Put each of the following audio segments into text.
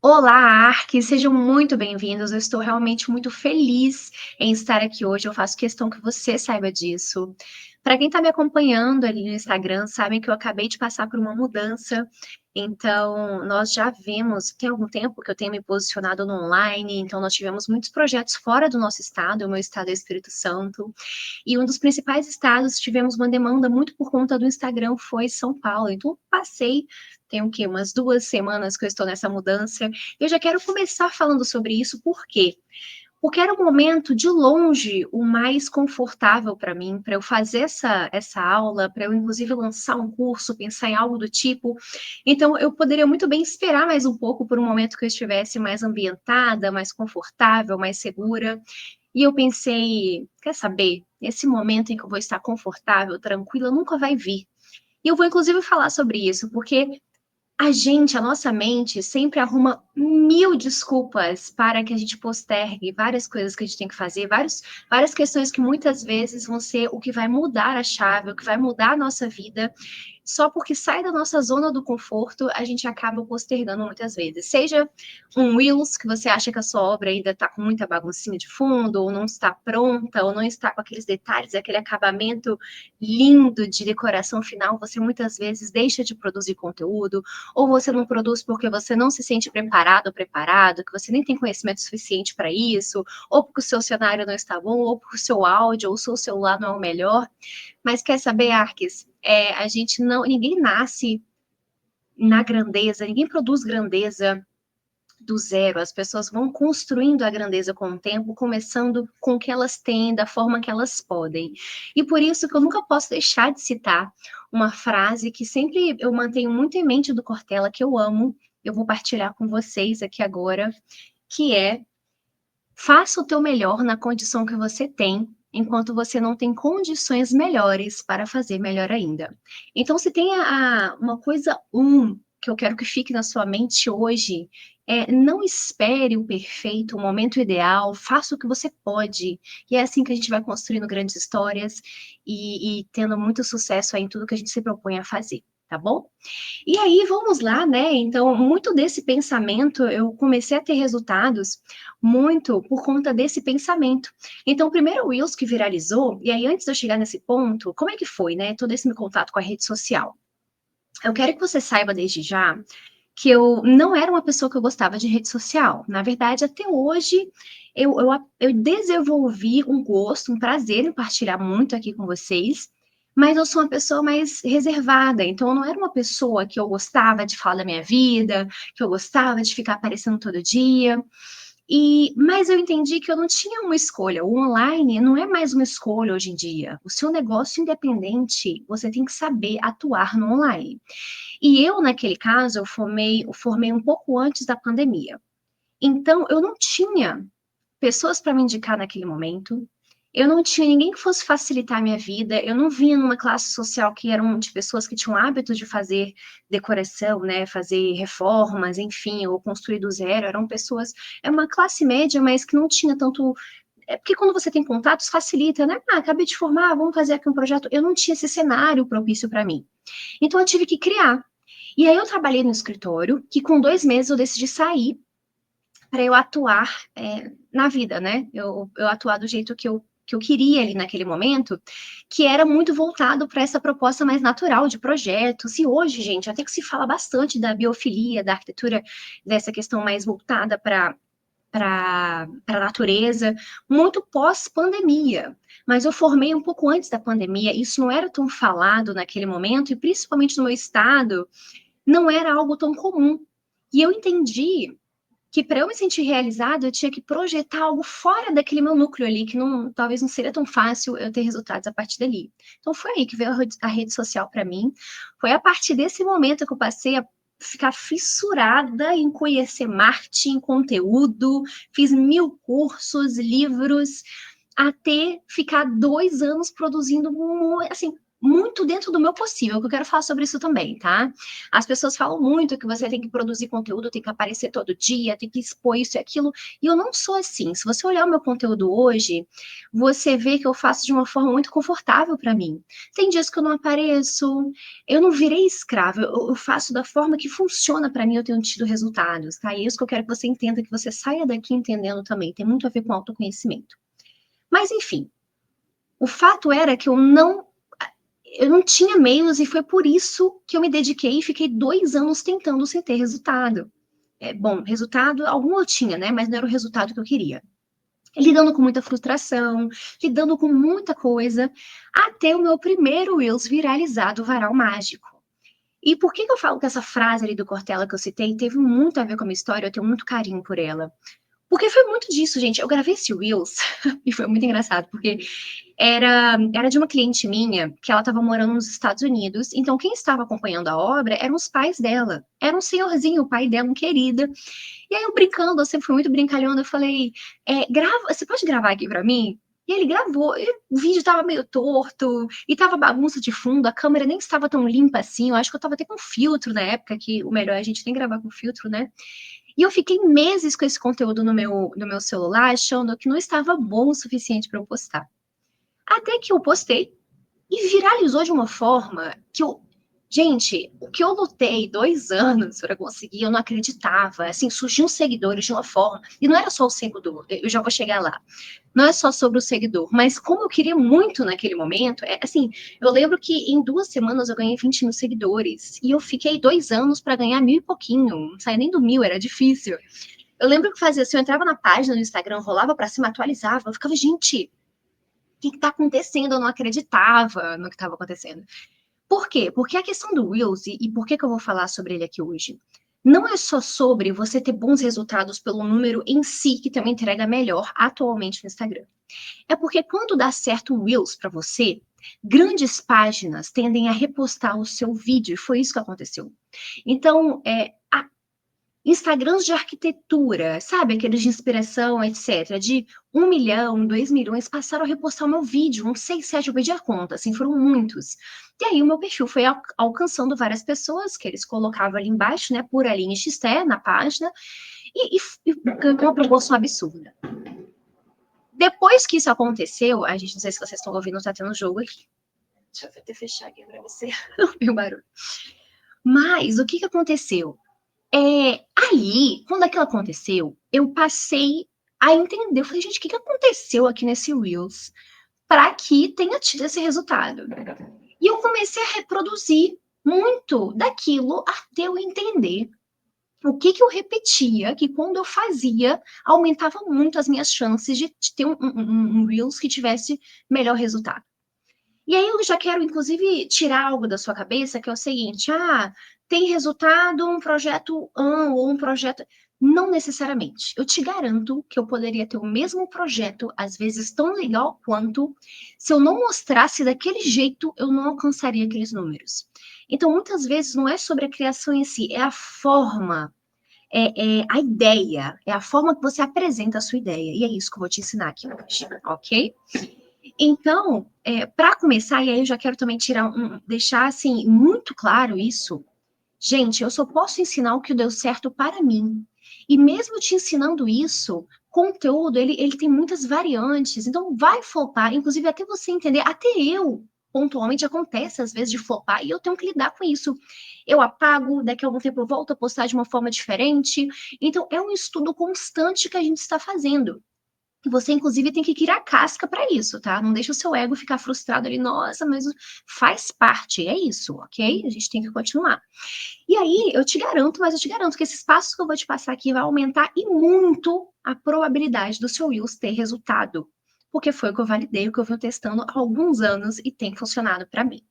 Olá, Ark, sejam muito bem-vindos. Eu estou realmente muito feliz em estar aqui hoje. Eu faço questão que você saiba disso. Para quem está me acompanhando ali no Instagram, sabem que eu acabei de passar por uma mudança. Então, nós já vimos, tem algum tempo que eu tenho me posicionado no online, então nós tivemos muitos projetos fora do nosso estado, o meu estado é Espírito Santo. E um dos principais estados, tivemos uma demanda muito por conta do Instagram, foi São Paulo. Então, eu passei, tem o quê? Umas 2 semanas que eu estou nessa mudança. Eu já quero começar falando sobre isso, por quê? Porque era o momento, de longe, o mais confortável para mim, para eu fazer essa aula, para eu, inclusive, lançar um curso, pensar em algo do tipo. Então, eu poderia muito bem esperar mais um pouco por um momento que eu estivesse mais ambientada, mais confortável, mais segura. E eu pensei, quer saber? Esse momento em que eu vou estar confortável, tranquila, nunca vai vir. E eu vou, inclusive, falar sobre isso, porque a nossa mente, sempre arruma mil desculpas para que a gente postergue várias coisas que a gente tem que fazer, várias questões que muitas vezes vão ser o que vai mudar a chave, o que vai mudar a nossa vida. Só porque sai da nossa zona do conforto, a gente acaba postergando muitas vezes. Seja um Reels, que você acha que a sua obra ainda está com muita baguncinha de fundo, ou não está pronta, ou não está com aqueles detalhes, aquele acabamento lindo de decoração final, você muitas vezes deixa de produzir conteúdo, ou você não produz porque você não se sente preparado ou preparado, que você nem tem conhecimento suficiente para isso, ou porque o seu cenário não está bom, ou porque o seu áudio ou o seu celular não é o melhor. Mas quer saber, Arques? A gente não, ninguém nasce na grandeza, ninguém produz grandeza do zero. As pessoas vão construindo a grandeza com o tempo, começando com o que elas têm, da forma que elas podem. E por isso que eu nunca posso deixar de citar uma frase que sempre eu mantenho muito em mente do Cortella, que eu amo, eu vou partilhar com vocês aqui agora, que é: faça o teu melhor na condição que você tem, enquanto você não tem condições melhores para fazer melhor ainda. Então, se tem uma coisa que eu quero que fique na sua mente hoje, não espere o perfeito, o momento ideal, faça o que você pode. E é assim que a gente vai construindo grandes histórias e tendo muito sucesso aí em tudo que a gente se propõe a fazer, tá bom? E aí, vamos lá, né? Então, muito desse pensamento, eu comecei a ter resultados muito por conta desse pensamento. Então, o primeiro Reels que viralizou, e aí antes de eu chegar nesse ponto, como é que foi, né? Todo esse meu contato com a rede social. Eu quero que você saiba desde já que eu não era uma pessoa que eu gostava de rede social. Na verdade, até hoje, eu desenvolvi um gosto, um prazer em partilhar muito aqui com vocês, mas eu sou uma pessoa mais reservada, então eu não era uma pessoa que eu gostava de falar da minha vida, que eu gostava de ficar aparecendo todo dia. Mas eu entendi que eu não tinha uma escolha. O online não é mais uma escolha hoje em dia. O seu negócio independente, você tem que saber atuar no online. E eu, naquele caso, eu formei um pouco antes da pandemia. Então, eu não tinha pessoas para me indicar naquele momento. Eu não tinha ninguém que fosse facilitar a minha vida. Eu não vinha numa classe social que eram de pessoas que tinham hábito de fazer decoração, né, fazer reformas, enfim, ou construir do zero. Eram pessoas, é uma classe média, mas que não tinha tanto. Porque quando você tem contatos, facilita, né? Ah, acabei de formar, vamos fazer aqui um projeto. Eu não tinha esse cenário propício para mim. Então, eu tive que criar. E aí, eu trabalhei no escritório, que com 2 meses eu decidi sair para eu atuar na vida, né? Eu atuar do jeito que eu queria ali naquele momento, que era muito voltado para essa proposta mais natural de projetos. E hoje, gente, até que se fala bastante da biofilia, da arquitetura, dessa questão mais voltada para a natureza, muito pós-pandemia. Mas eu formei um pouco antes da pandemia, isso não era tão falado naquele momento, e principalmente no meu estado, não era algo tão comum. E eu entendi que para eu me sentir realizada, eu tinha que projetar algo fora daquele meu núcleo ali, que não, talvez não seria tão fácil eu ter resultados a partir dali. Então foi aí que veio a rede social para mim. Foi a partir desse momento que eu passei a ficar fissurada em conhecer marketing, conteúdo, fiz mil cursos, livros, até ficar 2 anos produzindo, assim, muito dentro do meu possível, que eu quero falar sobre isso também, tá? As pessoas falam muito que você tem que produzir conteúdo, tem que aparecer todo dia, tem que expor isso e aquilo, e eu não sou assim. Se você olhar o meu conteúdo hoje, você vê que eu faço de uma forma muito confortável para mim. Tem dias que eu não apareço, eu não virei escrava, eu faço da forma que funciona para mim, eu tenho tido resultados, tá? E é isso que eu quero que você entenda, que você saia daqui entendendo também, tem muito a ver com autoconhecimento. Mas enfim, o fato era que eu não tinha meios e foi por isso que eu me dediquei e fiquei 2 anos tentando sem ter resultado. Bom, resultado algum eu tinha, né? Mas não era o resultado que eu queria. Lidando com muita frustração, lidando com muita coisa, até o meu primeiro Reels viralizado, Varal Mágico. E por que que eu falo que essa frase ali do Cortella que eu citei teve muito a ver com a minha história, eu tenho muito carinho por ela? Porque foi muito disso, gente. Eu gravei esse Reels e foi muito engraçado, porque era de uma cliente minha que ela estava morando nos Estados Unidos. Então, quem estava acompanhando a obra eram os pais dela. Era um senhorzinho, o pai dela, um querida. E aí eu brincando, eu sempre fui muito brincalhona, eu falei, você pode gravar aqui para mim? E ele gravou, e o vídeo tava meio torto, e tava bagunça de fundo, a câmera nem estava tão limpa assim, eu acho que eu tava até com filtro na época, que o melhor é a gente nem gravar com filtro, né? E eu fiquei meses com esse conteúdo no meu celular, achando que não estava bom o suficiente para eu postar. Até que eu postei e viralizou de uma forma que eu. Gente, o que eu lutei 2 anos para conseguir, eu não acreditava. Assim, surgiam seguidores de uma forma. E não era só o seguidor, eu já vou chegar lá. Não é só sobre o seguidor, mas como eu queria muito naquele momento, assim, eu lembro que em 2 semanas eu ganhei 20 mil seguidores. E eu fiquei 2 anos para ganhar mil e pouquinho. Não saía nem do mil, era difícil. Eu lembro que fazia assim, eu entrava na página no Instagram, rolava para cima, atualizava. Eu ficava, gente, o que está acontecendo? Eu não acreditava no que estava acontecendo. Por quê? Porque a questão do Reels, e por que que eu vou falar sobre ele aqui hoje? Não é só sobre você ter bons resultados pelo número em si, que também entrega melhor atualmente no Instagram. É porque quando dá certo o Reels para você, grandes páginas tendem a repostar o seu vídeo, e foi isso que aconteceu. Então, Instagrams de arquitetura, sabe? Aqueles de inspiração, etc. De 1 milhão, 2 milhões, passaram a repostar o meu vídeo, uns 6, 7, eu perdi a conta, assim, foram muitos. E aí o meu perfil foi alcançando várias pessoas, que eles colocavam ali embaixo, né, por Aline XT, na página, e ganhou uma proporção absurda. Depois que isso aconteceu, a gente, não sei se vocês estão ouvindo, tá tendo jogo aqui. Deixa eu até fechar aqui pra você não ouvir o barulho. Mas, o que que aconteceu? Aí, quando aquilo aconteceu, eu passei a entender. Eu falei, gente, o que que aconteceu aqui nesse Reels para que tenha tido esse resultado? E eu comecei a reproduzir muito daquilo até eu entender o que que eu repetia, que quando eu fazia, aumentava muito as minhas chances de ter um Reels que tivesse melhor resultado. E aí eu já quero, inclusive, tirar algo da sua cabeça, que é o seguinte: tem resultado um projeto ou um projeto. Não necessariamente. Eu te garanto que eu poderia ter o mesmo projeto, às vezes tão legal quanto, se eu não mostrasse daquele jeito, eu não alcançaria aqueles números. Então, muitas vezes, não é sobre a criação em si, é a forma, é a ideia, é a forma que você apresenta a sua ideia. E é isso que eu vou te ensinar aqui hoje, ok? Então, para começar, e aí eu já quero também deixar assim muito claro isso. Gente, eu só posso ensinar o que deu certo para mim. E mesmo te ensinando isso, conteúdo, ele tem muitas variantes. Então, vai flopar, inclusive até você entender, até eu, pontualmente, acontece às vezes de flopar, e eu tenho que lidar com isso. Eu apago, daqui a algum tempo eu volto a postar de uma forma diferente. Então, é um estudo constante que a gente está fazendo. E você, inclusive, tem que criar casca para isso, tá? Não deixa o seu ego ficar frustrado ali, nossa, mas faz parte, é isso, ok? A gente tem que continuar. E aí, eu te garanto, mas eu te garanto que esses passos que eu vou te passar aqui vai aumentar e muito a probabilidade do seu Reels ter resultado. Porque foi o que eu validei, o que eu venho testando há alguns anos e tem funcionado para mim.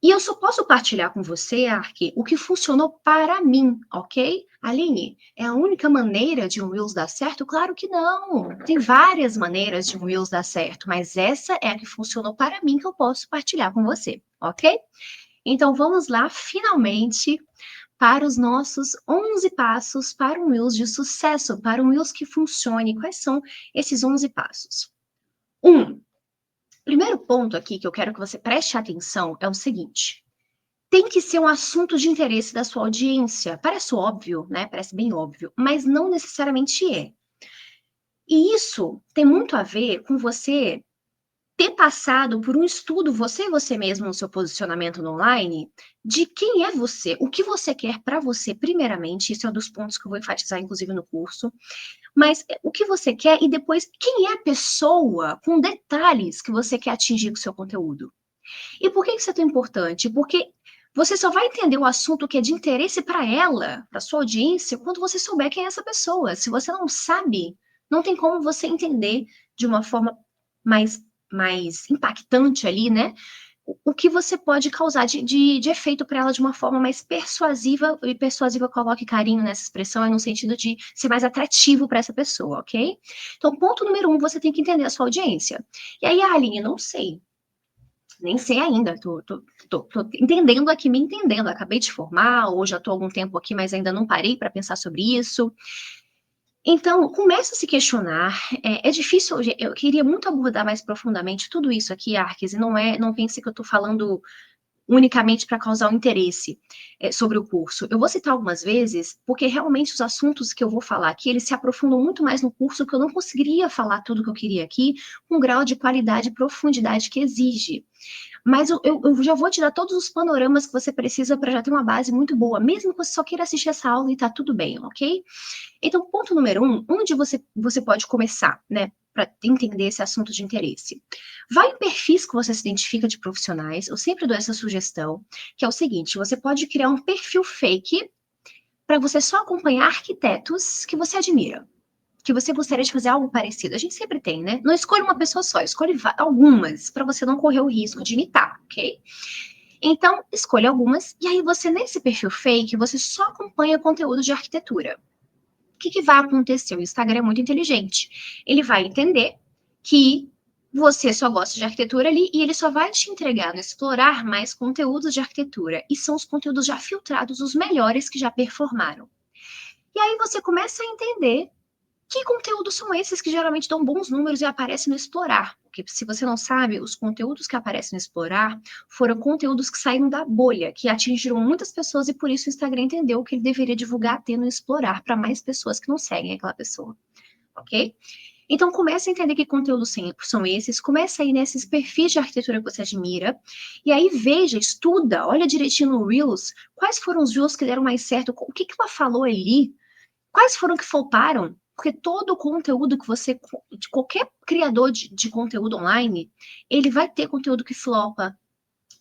E eu só posso partilhar com você, Ark, o que funcionou para mim, ok? Aline, é a única maneira de um Reels dar certo? Claro que não. Tem várias maneiras de um Reels dar certo, mas essa é a que funcionou para mim que eu posso partilhar com você, ok? Então vamos lá, finalmente, para os nossos 11 passos para um Reels de sucesso, para um Reels que funcione. Quais são esses 11 passos? 1. Primeiro ponto aqui que eu quero que você preste atenção é o seguinte: tem que ser um assunto de interesse da sua audiência. Parece óbvio, né? Parece bem óbvio, mas não necessariamente é. E isso tem muito a ver com você ter passado por um estudo, você e você mesmo, no seu posicionamento no online, de quem é você, o que você quer para você, primeiramente, isso é um dos pontos que eu vou enfatizar, inclusive, no curso, mas o que você quer e depois quem é a pessoa, com detalhes que você quer atingir com o seu conteúdo. E por que isso é tão importante? Porque você só vai entender o assunto que é de interesse para ela, para sua audiência, quando você souber quem é essa pessoa. Se você não sabe, não tem como você entender de uma forma mais impactante ali, né? O que você pode causar de efeito para ela de uma forma mais persuasiva, e persuasiva coloque carinho nessa expressão, é no sentido de ser mais atrativo para essa pessoa, ok? Então, ponto número um, você tem que entender a sua audiência. E aí, Aline, não sei, nem sei ainda, tô entendendo aqui, me entendendo. Acabei de formar, ou já estou há algum tempo aqui, mas ainda não parei para pensar sobre isso. Então, começa a se questionar. É difícil, eu queria muito abordar mais profundamente tudo isso aqui, Arques, e não pense que eu estou falando unicamente para causar um interesse sobre o curso. Eu vou citar algumas vezes, porque realmente os assuntos que eu vou falar aqui, eles se aprofundam muito mais no curso, que eu não conseguiria falar tudo que eu queria aqui, com o grau de qualidade e profundidade que exige. Mas eu já vou te dar todos os panoramas que você precisa para já ter uma base muito boa, mesmo que você só queira assistir essa aula e tá tudo bem, ok? Então, ponto número um, onde você pode começar, né? Para entender esse assunto de interesse. Vai em perfis que você se identifica de profissionais. Eu sempre dou essa sugestão, que é o seguinte: você pode criar um perfil fake para você só acompanhar arquitetos que você admira, que você gostaria de fazer algo parecido. A gente sempre tem, né? Não escolha uma pessoa só, escolhe algumas, para você não correr o risco de imitar, ok? Então, escolha algumas, e aí você, nesse perfil fake, você só acompanha conteúdo de arquitetura. O que vai acontecer? O Instagram é muito inteligente. Ele vai entender que você só gosta de arquitetura ali e ele só vai te entregar no explorar mais conteúdos de arquitetura. E são os conteúdos já filtrados, os melhores que já performaram. E aí você começa a entender que conteúdos são esses que geralmente dão bons números e aparecem no Explorar? Porque se você não sabe, os conteúdos que aparecem no Explorar foram conteúdos que saíram da bolha, que atingiram muitas pessoas e por isso o Instagram entendeu que ele deveria divulgar tendo no Explorar para mais pessoas que não seguem aquela pessoa, ok? Então comece a entender que conteúdos são esses, comece a ir nesses perfis de arquitetura que você admira, e aí veja, estuda, olha direitinho no Reels, quais foram os Reels que deram mais certo, o que ela falou ali, quais foram que floparam? Porque todo o conteúdo que você, de qualquer criador de conteúdo online, ele vai ter conteúdo que flopa,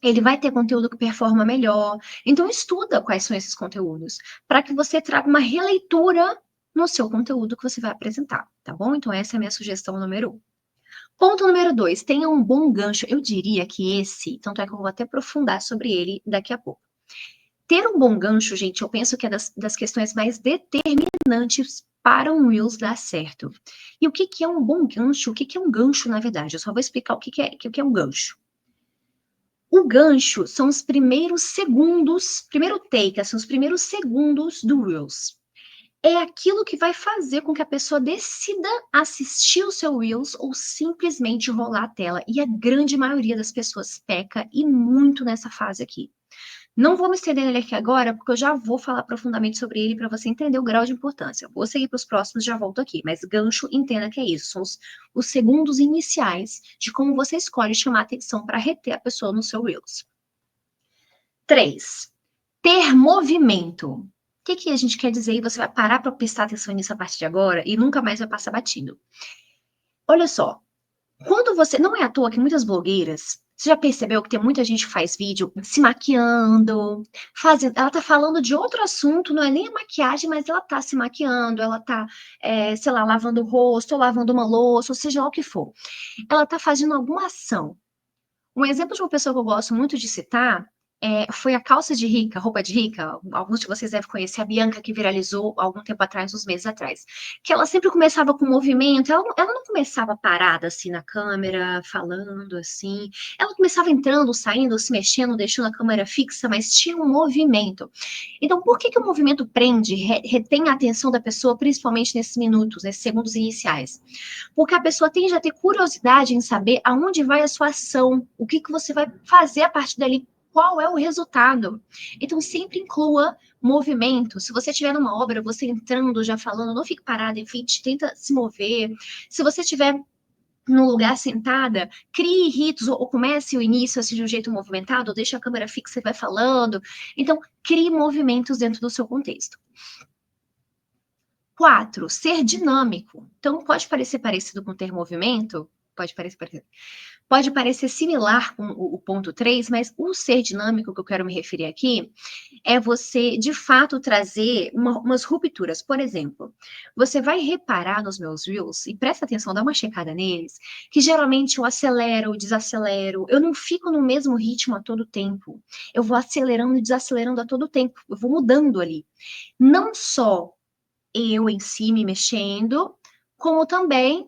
ele vai ter conteúdo que performa melhor. Então, estuda quais são esses conteúdos, para que você traga uma releitura no seu conteúdo que você vai apresentar, tá bom? Então, essa é a minha sugestão número um. Ponto número dois, tenha um bom gancho. Eu diria que esse, tanto é que eu vou até aprofundar sobre ele daqui a pouco. Ter um bom gancho, gente, eu penso que é das questões mais determinantes para um Reels dar certo. E o que é um bom gancho? O que é um gancho, na verdade? Eu só vou explicar o que é um gancho. O gancho são os primeiros segundos, primeiro take, são os primeiros segundos do Reels. É aquilo que vai fazer com que a pessoa decida assistir o seu Reels ou simplesmente rolar a tela. E a grande maioria das pessoas peca e muito nessa fase aqui. Não vou me estender nele aqui agora, porque eu já vou falar profundamente sobre ele para você entender o grau de importância. Vou seguir para os próximos, já volto aqui. Mas gancho, entenda que é isso. São os segundos iniciais de como você escolhe chamar atenção para reter a pessoa no seu Reels. 3. Ter movimento. O que a gente quer dizer? E você vai parar para prestar atenção nisso a partir de agora e nunca mais vai passar batido. Olha só, quando você. Não é à toa que muitas blogueiras. Você já percebeu que tem muita gente que faz vídeo se maquiando, fazendo. Ela tá falando de outro assunto, não é nem a maquiagem, mas ela tá se maquiando, ela tá, sei lá, lavando o rosto, ou lavando uma louça, ou seja lá o que for. Ela tá fazendo alguma ação. Um exemplo de uma pessoa que eu gosto muito de citar foi a calça de rica, roupa de rica. Alguns de vocês devem conhecer a Bianca, que viralizou algum tempo atrás, uns meses atrás. Que ela sempre começava com movimento, ela não começava parada assim na câmera, falando assim. Ela começava entrando, saindo, se mexendo, deixando a câmera fixa, mas tinha um movimento. Então, por que que o movimento prende, retém a atenção da pessoa, principalmente nesses minutos, nesses segundos iniciais? Porque a pessoa tende a ter curiosidade em saber aonde vai a sua ação, o que que você vai fazer a partir dali, qual é o resultado. Então, sempre inclua movimento. Se você estiver numa obra, você entrando, já falando, não fique parada, enfim, tenta se mover. Se você estiver no lugar sentada, crie ritos, ou comece o início assim, de um jeito movimentado, ou deixe a câmera fixa e vai falando. Então, crie movimentos dentro do seu contexto. 4, ser dinâmico. Então, pode parecer parecido com ter movimento, pode parecer similar com o ponto 3, mas o ser dinâmico que eu quero me referir aqui é você, de fato, trazer umas rupturas. Por exemplo, você vai reparar nos meus reels, e presta atenção, dá uma checada neles, que geralmente eu acelero, desacelero, eu não fico no mesmo ritmo a todo tempo. Eu vou acelerando e desacelerando a todo tempo, eu vou mudando ali. Não só eu em si me mexendo, como também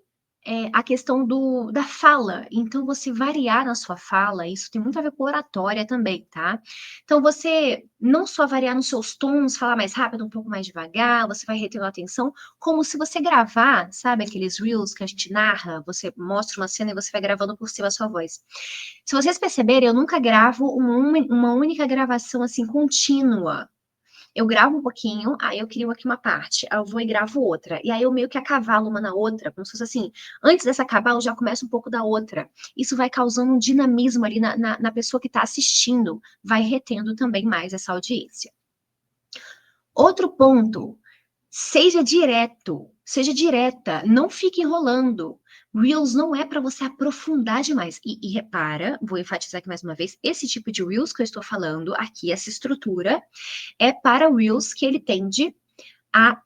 a questão da fala. Então, você variar na sua fala, isso tem muito a ver com oratória também, tá? Então, você não só variar nos seus tons, falar mais rápido, um pouco mais devagar, você vai retendo a atenção, como se você gravar, sabe aqueles reels que a gente narra, você mostra uma cena e você vai gravando por cima a sua voz. Se vocês perceberem, eu nunca gravo uma única gravação assim contínua. Eu gravo um pouquinho, aí eu crio aqui uma parte, aí eu vou e gravo outra. E aí eu meio que acavalo uma na outra, como se fosse assim. Antes dessa acabar, eu já começo um pouco da outra. Isso vai causando um dinamismo ali na pessoa que está assistindo, vai retendo também mais essa audiência. Outro ponto, seja direto, seja direta, não fique enrolando. Reels não é para você aprofundar demais. E repara, vou enfatizar aqui mais uma vez, esse tipo de Reels que eu estou falando aqui, essa estrutura, é para Reels que ele tende a,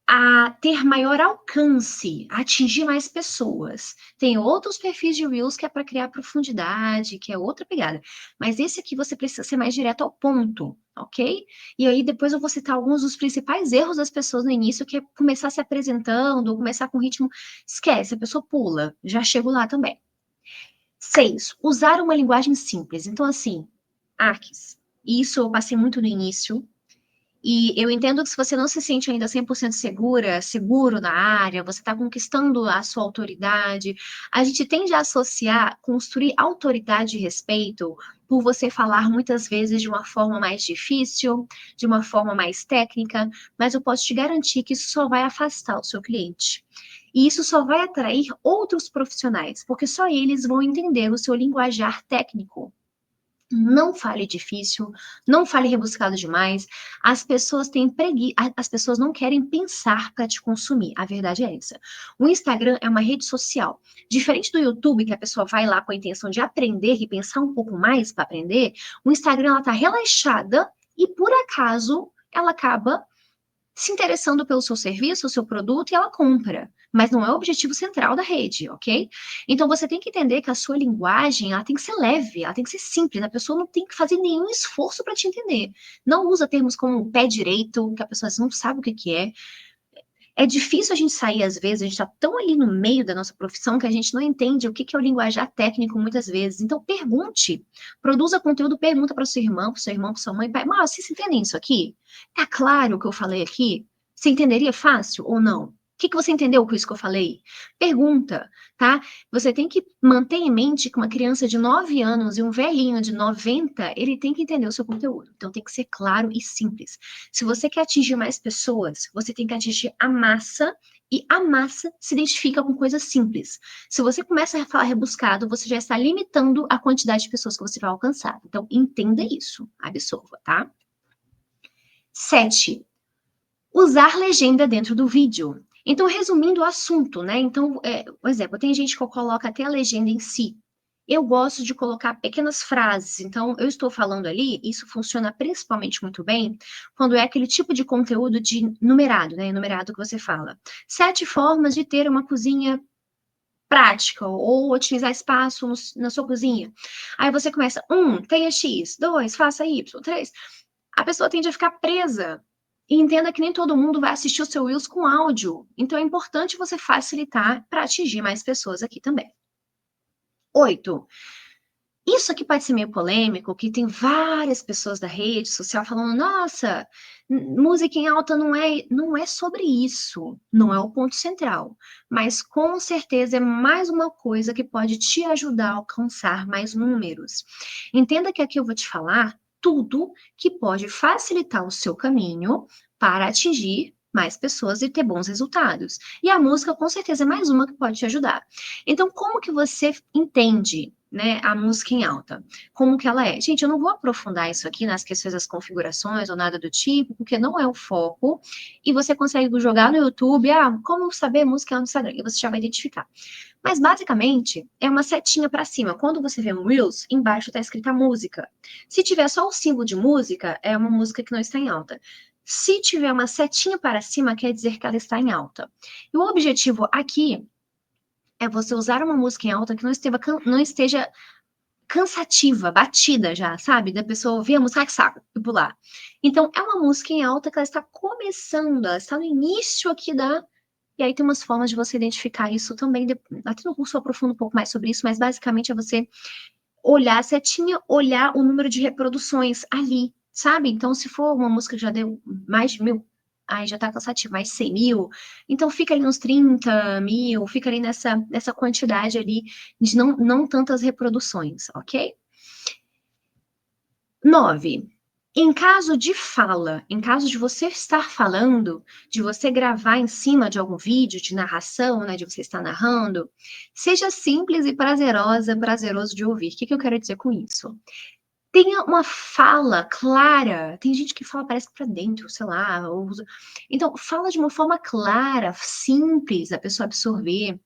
a ter maior alcance, a atingir mais pessoas. Tem outros perfis de Reels que é para criar profundidade, que é outra pegada. Mas esse aqui você precisa ser mais direto ao ponto, ok? E aí depois eu vou citar alguns dos principais erros das pessoas no início, que é começar se apresentando, ou começar com ritmo. Esquece, a pessoa pula. Já chego lá também. 6, usar uma linguagem simples. Então, assim, Arques, isso eu passei muito no início, e eu entendo que se você não se sente ainda 100% segura, seguro na área, você está conquistando a sua autoridade, a gente tende a associar, construir autoridade e respeito por você falar muitas vezes de uma forma mais difícil, de uma forma mais técnica, mas eu posso te garantir que isso só vai afastar o seu cliente. E isso só vai atrair outros profissionais, porque só eles vão entender o seu linguajar técnico. Não fale difícil, não fale rebuscado demais. As pessoas têm preguiça, as pessoas não querem pensar para te consumir. A verdade é essa. O Instagram é uma rede social. Diferente do YouTube, que a pessoa vai lá com a intenção de aprender e pensar um pouco mais para aprender, o Instagram ela tá relaxada e por acaso ela acaba se interessando pelo seu serviço, o seu produto, e ela compra. Mas não é o objetivo central da rede, ok? Então você tem que entender que a sua linguagem ela tem que ser leve, ela tem que ser simples, a pessoa não tem que fazer nenhum esforço para te entender. Não usa termos como pé direito, que a pessoa não sabe o que que é. É difícil a gente sair, às vezes, a gente está tão ali no meio da nossa profissão que a gente não entende o que que é o linguajar técnico muitas vezes. Então, pergunte, produza conteúdo, pergunta para o seu irmão, para sua mãe, pai, mas vocês entendem isso aqui? Tá claro o que eu falei aqui? Você entenderia fácil ou não? O que que você entendeu com isso que eu falei? Pergunta, tá? Você tem que manter em mente que uma criança de 9 anos e um velhinho de 90, ele tem que entender o seu conteúdo. Então, tem que ser claro e simples. Se você quer atingir mais pessoas, você tem que atingir a massa, e a massa se identifica com coisas simples. Se você começa a falar rebuscado, você já está limitando a quantidade de pessoas que você vai alcançar. Então, entenda isso, absorva, tá? 7, usar legenda dentro do vídeo. Então, resumindo o assunto, né? Então, por exemplo, tem gente que coloca até a legenda em si. Eu gosto de colocar pequenas frases. Então, eu estou falando ali, isso funciona principalmente muito bem quando é aquele tipo de conteúdo de numerado, né? Numerado que você fala. 7 formas de ter uma cozinha prática, ou otimizar espaço na sua cozinha. Aí você começa, tenha X, 2, faça Y, 3. A pessoa tende a ficar presa. E entenda que nem todo mundo vai assistir o seu Reels com áudio. Então é importante você facilitar para atingir mais pessoas aqui também. 8. Isso aqui pode ser meio polêmico, que tem várias pessoas da rede social falando, nossa, música em alta não é sobre isso, não é o ponto central, mas com certeza é mais uma coisa que pode te ajudar a alcançar mais números. Entenda que aqui eu vou te falar tudo que pode facilitar o seu caminho para atingir mais pessoas e ter bons resultados. E a música com certeza é mais uma que pode te ajudar. Então, como que você entende, né, a música em alta? Como que ela é? Gente, eu não vou aprofundar isso aqui nas questões das configurações ou nada do tipo, porque não é o foco, e você consegue jogar no YouTube, como saber música no Instagram, e você já vai identificar. Mas, basicamente, é uma setinha para cima. Quando você vê um Reels, embaixo está escrita música. Se tiver só o símbolo de música, é uma música que não está em alta. Se tiver uma setinha para cima, quer dizer que ela está em alta. E o objetivo aqui é você usar uma música em alta que não esteja cansativa, batida já, sabe? Da pessoa ouvir a música, que saco, e pular. Então, é uma música em alta que ela está começando, ela está no início aqui da. E aí tem umas formas de você identificar isso também. Até no curso eu aprofundo um pouco mais sobre isso, mas basicamente é você olhar a setinha, olhar o número de reproduções ali, sabe? Então, se for uma música que já deu mais de 1.000, aí já tá cansativo, mais 100 mil, então fica ali uns 30 mil, fica ali nessa quantidade ali de não tantas reproduções, ok? 9. Em caso de fala, em caso de você estar falando, de você gravar em cima de algum vídeo de narração, né, de você estar narrando, seja simples e prazeroso de ouvir. O que eu quero dizer com isso? Tenha uma fala clara. Tem gente que fala, parece que para dentro, sei lá. Então, fala de uma forma clara, simples, a pessoa absorver.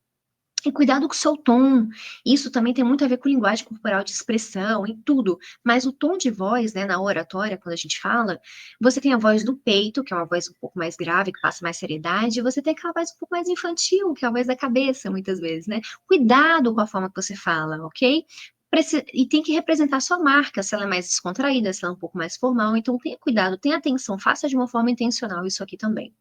E cuidado com o seu tom. Isso também tem muito a ver com linguagem corporal de expressão e tudo. Mas o tom de voz, né, na oratória, quando a gente fala, você tem a voz do peito, que é uma voz um pouco mais grave, que passa mais seriedade, e você tem aquela voz um pouco mais infantil, que é a voz da cabeça, muitas vezes, né? Cuidado com a forma que você fala, ok? E tem que representar a sua marca, se ela é mais descontraída, se ela é um pouco mais formal. Então, tenha cuidado, tenha atenção, faça de uma forma intencional isso aqui também.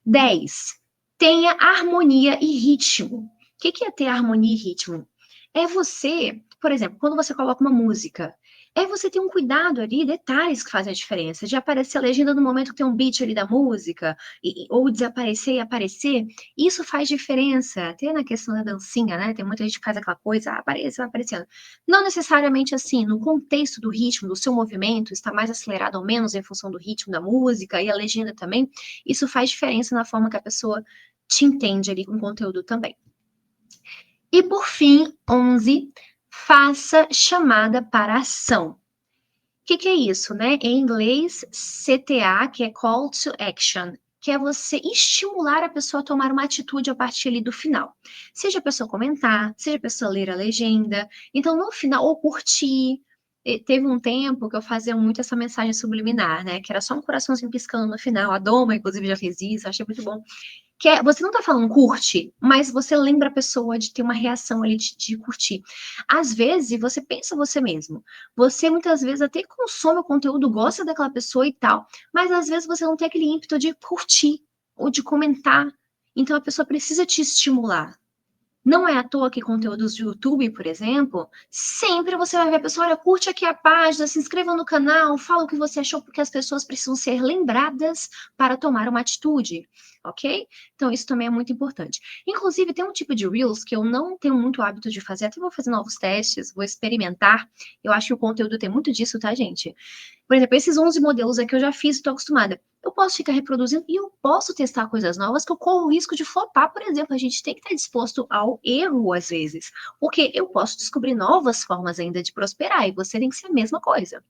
10. Tenha harmonia e ritmo. O que é ter harmonia e ritmo? É você, por exemplo, quando você coloca uma música, é você ter um cuidado ali, detalhes que fazem a diferença, de aparecer a legenda no momento que tem um beat ali da música, ou desaparecer e aparecer, isso faz diferença, até na questão da dancinha, né? Tem muita gente que faz aquela coisa, aparece, vai aparecendo. Não necessariamente assim, no contexto do ritmo, do seu movimento, está mais acelerado ou menos em função do ritmo da música e a legenda também, isso faz diferença na forma que a pessoa te entende ali com o conteúdo também. E por fim, 11, faça chamada para ação. O que é isso, né? Em inglês, CTA, que é Call to Action, que é você estimular a pessoa a tomar uma atitude a partir ali do final. Seja a pessoa comentar, seja a pessoa ler a legenda. Então, no final, ou curtir. Teve um tempo que eu fazia muito essa mensagem subliminar, né? Que era só um coraçãozinho piscando no final. A Doma, inclusive, já fez isso, achei muito bom. Que você não tá falando curte, mas você lembra a pessoa de ter uma reação ali de curtir. Às vezes, você pensa você mesmo. Você muitas vezes até consome o conteúdo, gosta daquela pessoa e tal, mas às vezes você não tem aquele ímpeto de curtir ou de comentar. Então a pessoa precisa te estimular. Não é à toa que conteúdos do YouTube, por exemplo, sempre você vai ver a pessoa, olha, curte aqui a página, se inscreva no canal, fala o que você achou, porque as pessoas precisam ser lembradas para tomar uma atitude, ok? Então, isso também é muito importante. Inclusive, tem um tipo de Reels que eu não tenho muito hábito de fazer, até vou fazer novos testes, vou experimentar. Eu acho que o conteúdo tem muito disso, tá, gente? Por exemplo, esses 11 modelos aqui eu já fiz e estou acostumada. Eu posso ficar reproduzindo e eu posso testar coisas novas que eu corro o risco de flopar, por exemplo. A gente tem que estar disposto ao erro às vezes, porque eu posso descobrir novas formas ainda de prosperar e você tem que ser a mesma coisa.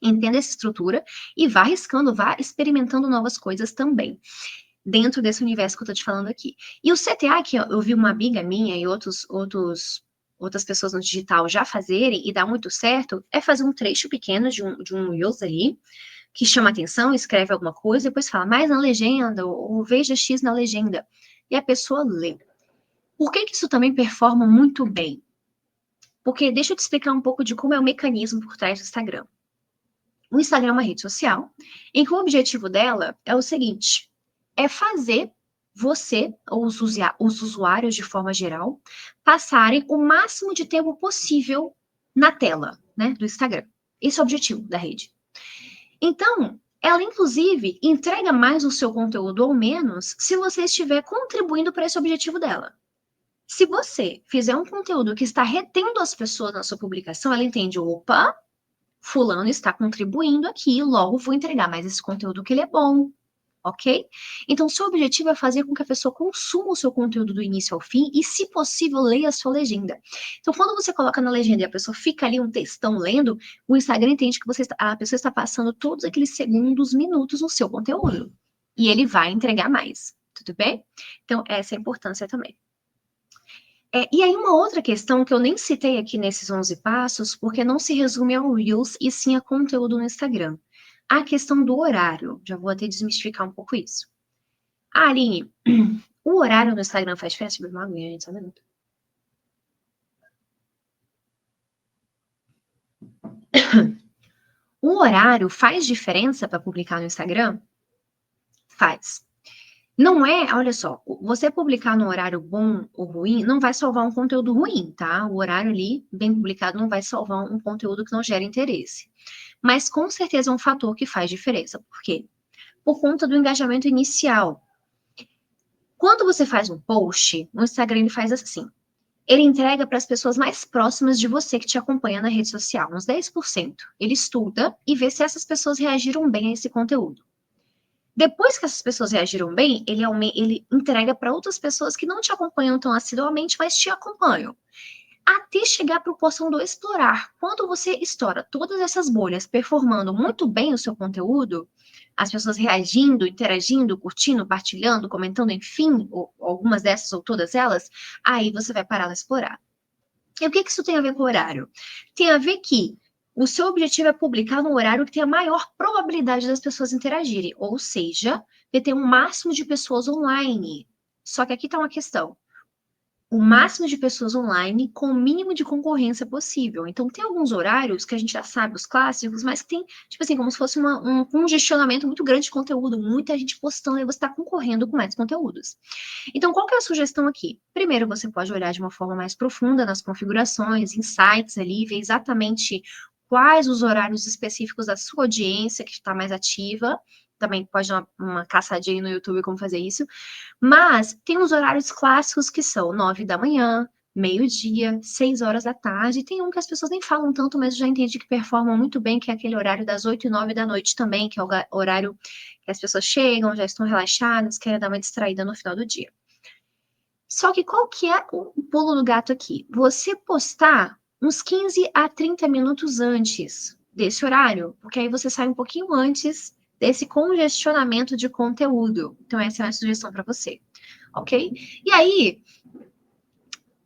Entenda essa estrutura e vá arriscando, vá experimentando novas coisas também, dentro desse universo que eu estou te falando aqui. E o CTA, que eu vi uma amiga minha e outras pessoas no digital já fazerem e dá muito certo, é fazer um trecho pequeno de um Reels ali, que chama atenção, escreve alguma coisa, depois fala mais na legenda, ou veja X na legenda. E a pessoa lê. Por que que isso também performa muito bem? Porque deixa eu te explicar um pouco de como é o mecanismo por trás do Instagram. O Instagram é uma rede social em que o objetivo dela é o seguinte: é fazer você, ou os usuários de forma geral, passarem o máximo de tempo possível na tela, né, do Instagram. Esse é o objetivo da rede. Então, ela inclusive entrega mais o seu conteúdo ou menos se você estiver contribuindo para esse objetivo dela. Se você fizer um conteúdo que está retendo as pessoas na sua publicação, ela entende, opa, fulano está contribuindo aqui, logo vou entregar mais esse conteúdo que ele é bom, ok? Então, seu objetivo é fazer com que a pessoa consuma o seu conteúdo do início ao fim e, se possível, leia a sua legenda. Então, quando você coloca na legenda e a pessoa fica ali um textão lendo, o Instagram entende que a pessoa está passando todos aqueles segundos, minutos no seu conteúdo. E ele vai entregar mais, tudo bem? Então, essa é a importância também. E aí, uma outra questão que eu nem citei aqui nesses 11 passos, porque não se resume ao Reels e sim a conteúdo no Instagram. A questão do horário, já vou até desmistificar um pouco isso. Ah, Aline, o horário no Instagram faz diferença? Uma aguinha, gente, só um minuto. O horário faz diferença para publicar no Instagram? Faz. Não é, olha só, você publicar no horário bom ou ruim não vai salvar um conteúdo ruim, tá? O horário ali, bem publicado, não vai salvar um conteúdo que não gera interesse. Mas com certeza é um fator que faz diferença. Por quê? Por conta do engajamento inicial. Quando você faz um post, o Instagram ele faz assim. Ele entrega para as pessoas mais próximas de você que te acompanha na rede social, uns 10%. Ele estuda e vê se essas pessoas reagiram bem a esse conteúdo. Depois que essas pessoas reagiram bem, ele entrega para outras pessoas que não te acompanham tão assiduamente, mas te acompanham. Até chegar à proporção do explorar. Quando você estoura todas essas bolhas, performando muito bem o seu conteúdo, as pessoas reagindo, interagindo, curtindo, partilhando, comentando, enfim, ou algumas dessas ou todas elas, aí você vai parar de explorar. E o que isso tem a ver com o horário? Tem a ver que o seu objetivo é publicar no horário que tem a maior probabilidade das pessoas interagirem, ou seja, de ter um máximo de pessoas online. Só que aqui está uma questão: o máximo de pessoas online com o mínimo de concorrência possível. Então, tem alguns horários que a gente já sabe, os clássicos, mas que tem, tipo assim, como se fosse um congestionamento muito grande de conteúdo, muita gente postando e você está concorrendo com mais conteúdos. Então, qual que é a sugestão aqui? Primeiro, você pode olhar de uma forma mais profunda nas configurações, em sites ali, ver exatamente quais os horários específicos da sua audiência que está mais ativa. Também pode dar uma caçadinha no YouTube como fazer isso. Mas tem os horários clássicos que são 9 da manhã, meio-dia, 6 horas da tarde. Tem um que as pessoas nem falam tanto, mas já entendi que performam muito bem, que é aquele horário das 8 e 9 da noite também, que é o horário que as pessoas chegam, já estão relaxadas, querem dar uma distraída no final do dia. Só que qual que é o pulo do gato aqui? Você postar uns 15 a 30 minutos antes desse horário, porque aí você sai um pouquinho antes desse congestionamento de conteúdo. Então, essa é a sugestão para você, ok? E aí,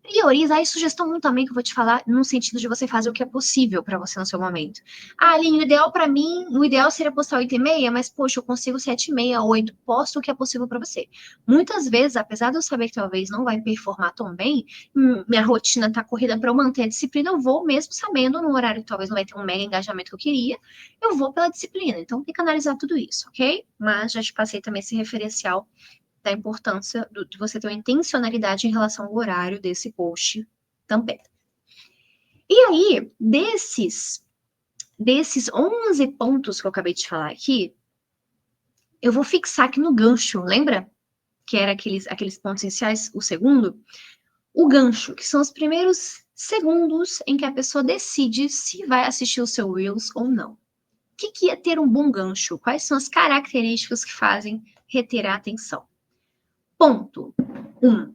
prioriza aí sugestão um também que eu vou te falar no sentido de você fazer o que é possível para você no seu momento. Ah, Aline, o ideal para mim, o ideal seria postar 8h30, mas poxa, eu consigo 7h30, 8, posto o que é possível para você. Muitas vezes, apesar de eu saber que talvez não vai performar tão bem, minha rotina tá corrida para eu manter a disciplina, eu vou mesmo sabendo no horário que talvez não vai ter um mega engajamento que eu queria, eu vou pela disciplina. Então tem que analisar tudo isso, ok? Mas já te passei também esse referencial da importância de você ter uma intencionalidade em relação ao horário desse post também. E aí, desses 11 pontos que eu acabei de falar aqui, eu vou fixar aqui no gancho, lembra? Que era aqueles pontos iniciais, o segundo? O gancho, que são os primeiros segundos em que a pessoa decide se vai assistir o seu Reels ou não. O que é ter um bom gancho? Quais são as características que fazem reter a atenção? Ponto 1.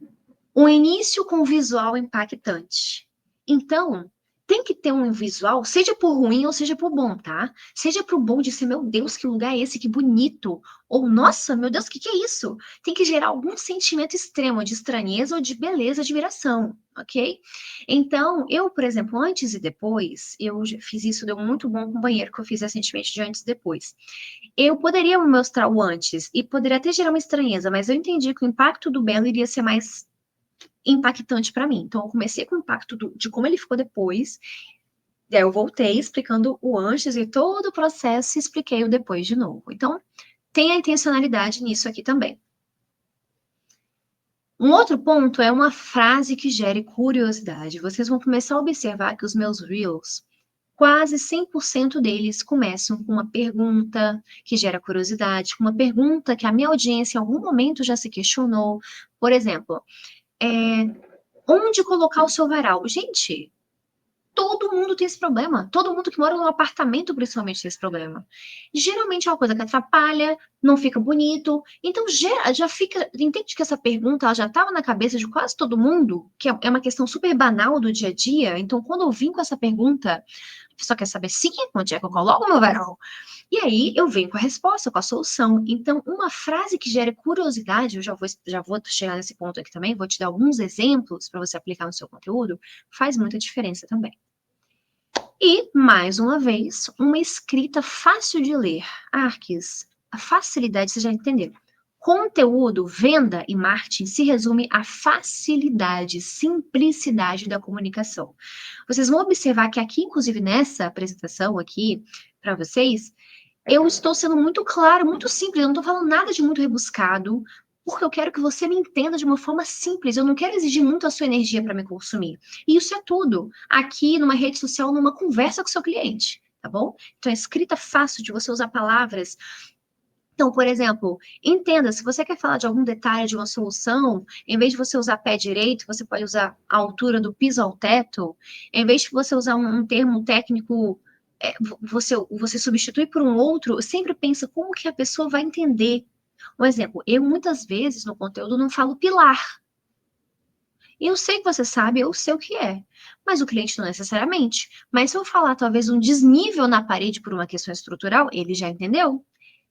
Um início com visual impactante. Então, tem que ter um visual, seja por ruim ou seja por bom, tá? Seja pro bom de ser, meu Deus, que lugar é esse? Que bonito. Ou, nossa, meu Deus, que é isso? Tem que gerar algum sentimento extremo de estranheza ou de beleza, admiração, ok? Então, eu, por exemplo, antes e depois, eu fiz isso, deu muito bom com o banheiro que eu fiz recentemente de antes e depois. Eu poderia mostrar o antes e poderia até gerar uma estranheza, mas eu entendi que o impacto do belo iria ser mais impactante para mim. Então, eu comecei com o impacto de como ele ficou depois, e aí eu voltei explicando o antes e todo o processo e expliquei o depois de novo. Então, tem a intencionalidade nisso aqui também. Um outro ponto é uma frase que gere curiosidade. Vocês vão começar a observar que os meus reels, quase 100% deles começam com uma pergunta que gera curiosidade, com uma pergunta que a minha audiência em algum momento já se questionou. Por exemplo, onde colocar o seu varal? Gente, todo mundo tem esse problema. Todo mundo que mora num apartamento, principalmente, tem esse problema. Geralmente é uma coisa que atrapalha, não fica bonito. Então, já fica. Entende que essa pergunta ela já estava na cabeça de quase todo mundo, que é uma questão super banal do dia a dia. Então, quando eu vim com essa pergunta, a pessoa quer saber sim, onde é que eu coloco o meu varal? E aí eu venho com a resposta, com a solução. Então, uma frase que gera curiosidade, eu já vou chegar nesse ponto aqui também, vou te dar alguns exemplos para você aplicar no seu conteúdo, faz muita diferença também. E, mais uma vez, uma escrita fácil de ler. Arques, a facilidade, você já entendeu. Conteúdo, venda e marketing se resume à facilidade, simplicidade da comunicação. Vocês vão observar que aqui, inclusive nessa apresentação aqui para vocês, eu estou sendo muito clara, muito simples, eu não estou falando nada de muito rebuscado, porque eu quero que você me entenda de uma forma simples, eu não quero exigir muito a sua energia para me consumir. E isso é tudo, aqui numa rede social, numa conversa com o seu cliente, tá bom? Então, a escrita fácil de você usar palavras. Então, por exemplo, entenda, se você quer falar de algum detalhe de uma solução, em vez de você usar pé direito, você pode usar a altura do piso ao teto, em vez de você usar um termo técnico, você substitui por um outro, sempre pensa como que a pessoa vai entender. Um exemplo, eu muitas vezes no conteúdo não falo pilar. Eu sei que você sabe, eu sei o que é, mas o cliente não necessariamente. Mas se eu falar talvez um desnível na parede por uma questão estrutural, ele já entendeu.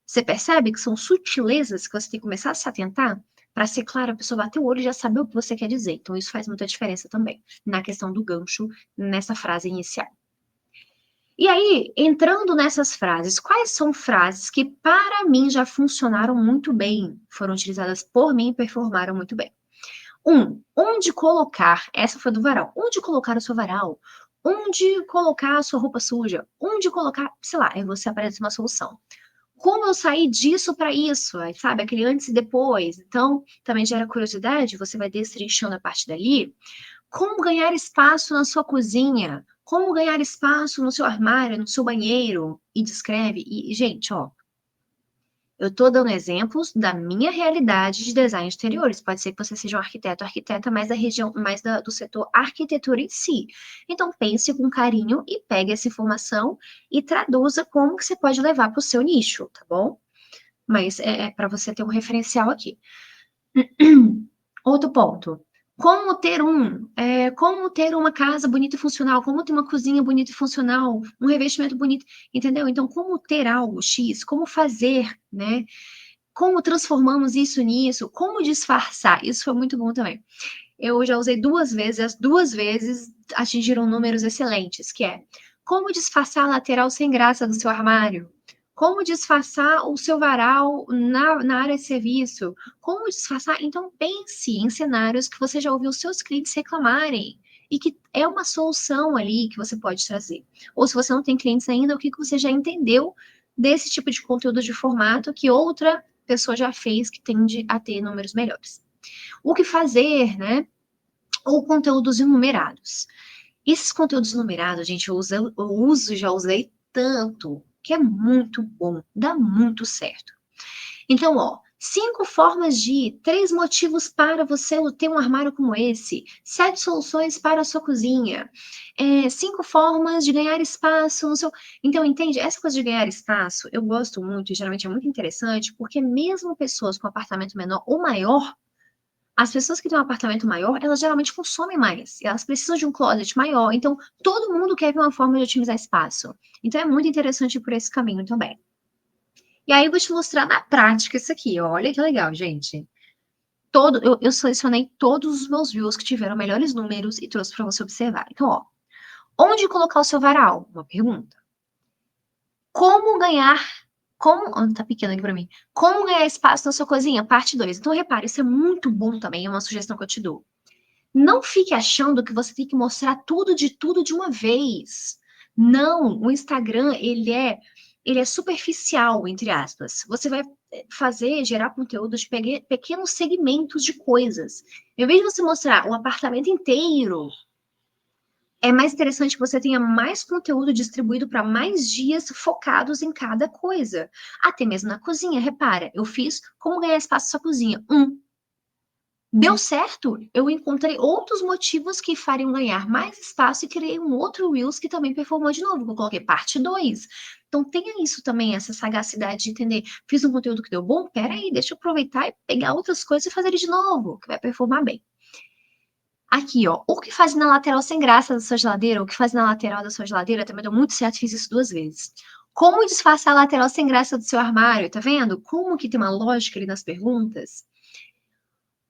Você percebe que são sutilezas que você tem que começar a se atentar para ser claro, a pessoa bater o olho e já saber o que você quer dizer. Então, isso faz muita diferença também na questão do gancho nessa frase inicial. E aí, entrando nessas frases, quais são frases que para mim já funcionaram muito bem, foram utilizadas por mim e performaram muito bem? Onde colocar, essa foi do varal, onde colocar o seu varal? Onde colocar a sua roupa suja? Onde colocar, sei lá, aí você aparece uma solução. Como eu saí disso para isso? Aí, sabe, aquele antes e depois. Então, também gera curiosidade, você vai destrinchando a partir dali. Como ganhar espaço na sua cozinha? Como ganhar espaço no seu armário, no seu banheiro? E descreve. E, gente, ó, eu estou dando exemplos da minha realidade de design de exteriores. Pode ser que você seja um arquiteto, arquiteta, mais da região, mais do setor arquitetura em si. Então, pense com carinho e pegue essa informação e traduza como que você pode levar para o seu nicho, tá bom? Mas é para você ter um referencial aqui. Outro ponto. Como ter uma casa bonita e funcional, como ter uma cozinha bonita e funcional, um revestimento bonito, entendeu? Então, como ter algo X, como fazer, né? Como transformamos isso nisso, como disfarçar, isso foi muito bom também. Eu já usei 2 vezes, as 2 vezes atingiram números excelentes, que é como disfarçar a lateral sem graça do seu armário, como disfarçar o seu varal na área de serviço, como disfarçar. Então, pense em cenários que você já ouviu seus clientes reclamarem e que é uma solução ali que você pode trazer. Ou se você não tem clientes ainda, o que você já entendeu desse tipo de conteúdo de formato que outra pessoa já fez que tende a ter números melhores. O que fazer, né? Ou conteúdos enumerados. Esses conteúdos numerados, gente, eu uso, já usei tanto, que é muito bom, dá muito certo. Então, ó, 5 formas de, 3 motivos para você ter um armário como esse, 7 soluções para a sua cozinha, 5 formas de ganhar espaço no seu. Então, entende? Essa coisa de ganhar espaço, eu gosto muito, e geralmente é muito interessante, porque mesmo pessoas com apartamento menor ou maior, as pessoas que têm um apartamento maior, elas geralmente consomem mais, e elas precisam de um closet maior, então todo mundo quer ver uma forma de otimizar espaço. Então é muito interessante ir por esse caminho também. E aí eu vou te mostrar na prática isso aqui, olha que legal, gente. Eu selecionei todos os meus views que tiveram melhores números e trouxe para você observar. Então, ó, onde colocar o seu varal? Uma pergunta. Como ganhar tá pequeno aqui pra mim. Como ganhar espaço na sua cozinha? Parte 2. Então, repare, isso é muito bom também, é uma sugestão que eu te dou. Não fique achando que você tem que mostrar tudo de uma vez. Não, o Instagram, ele é superficial, entre aspas. Você vai gerar conteúdo de pequenos segmentos de coisas. Em vez de você mostrar o apartamento inteiro, é mais interessante que você tenha mais conteúdo distribuído para mais dias focados em cada coisa. Até mesmo na cozinha, repara, eu fiz como ganhar espaço na sua cozinha. Deu certo. Eu encontrei outros motivos que fariam ganhar mais espaço e criei um outro Reels que também performou de novo. Eu coloquei parte 2. Então tenha isso também, essa sagacidade de entender. Fiz um conteúdo que deu bom? Peraí, deixa eu aproveitar e pegar outras coisas e fazer ele de novo, que vai performar bem. Aqui, ó, o que faz na lateral sem graça da sua geladeira, o que faz na lateral da sua geladeira, também deu muito certo, fiz isso 2 vezes. Como disfarçar a lateral sem graça do seu armário, tá vendo? Como que tem uma lógica ali nas perguntas?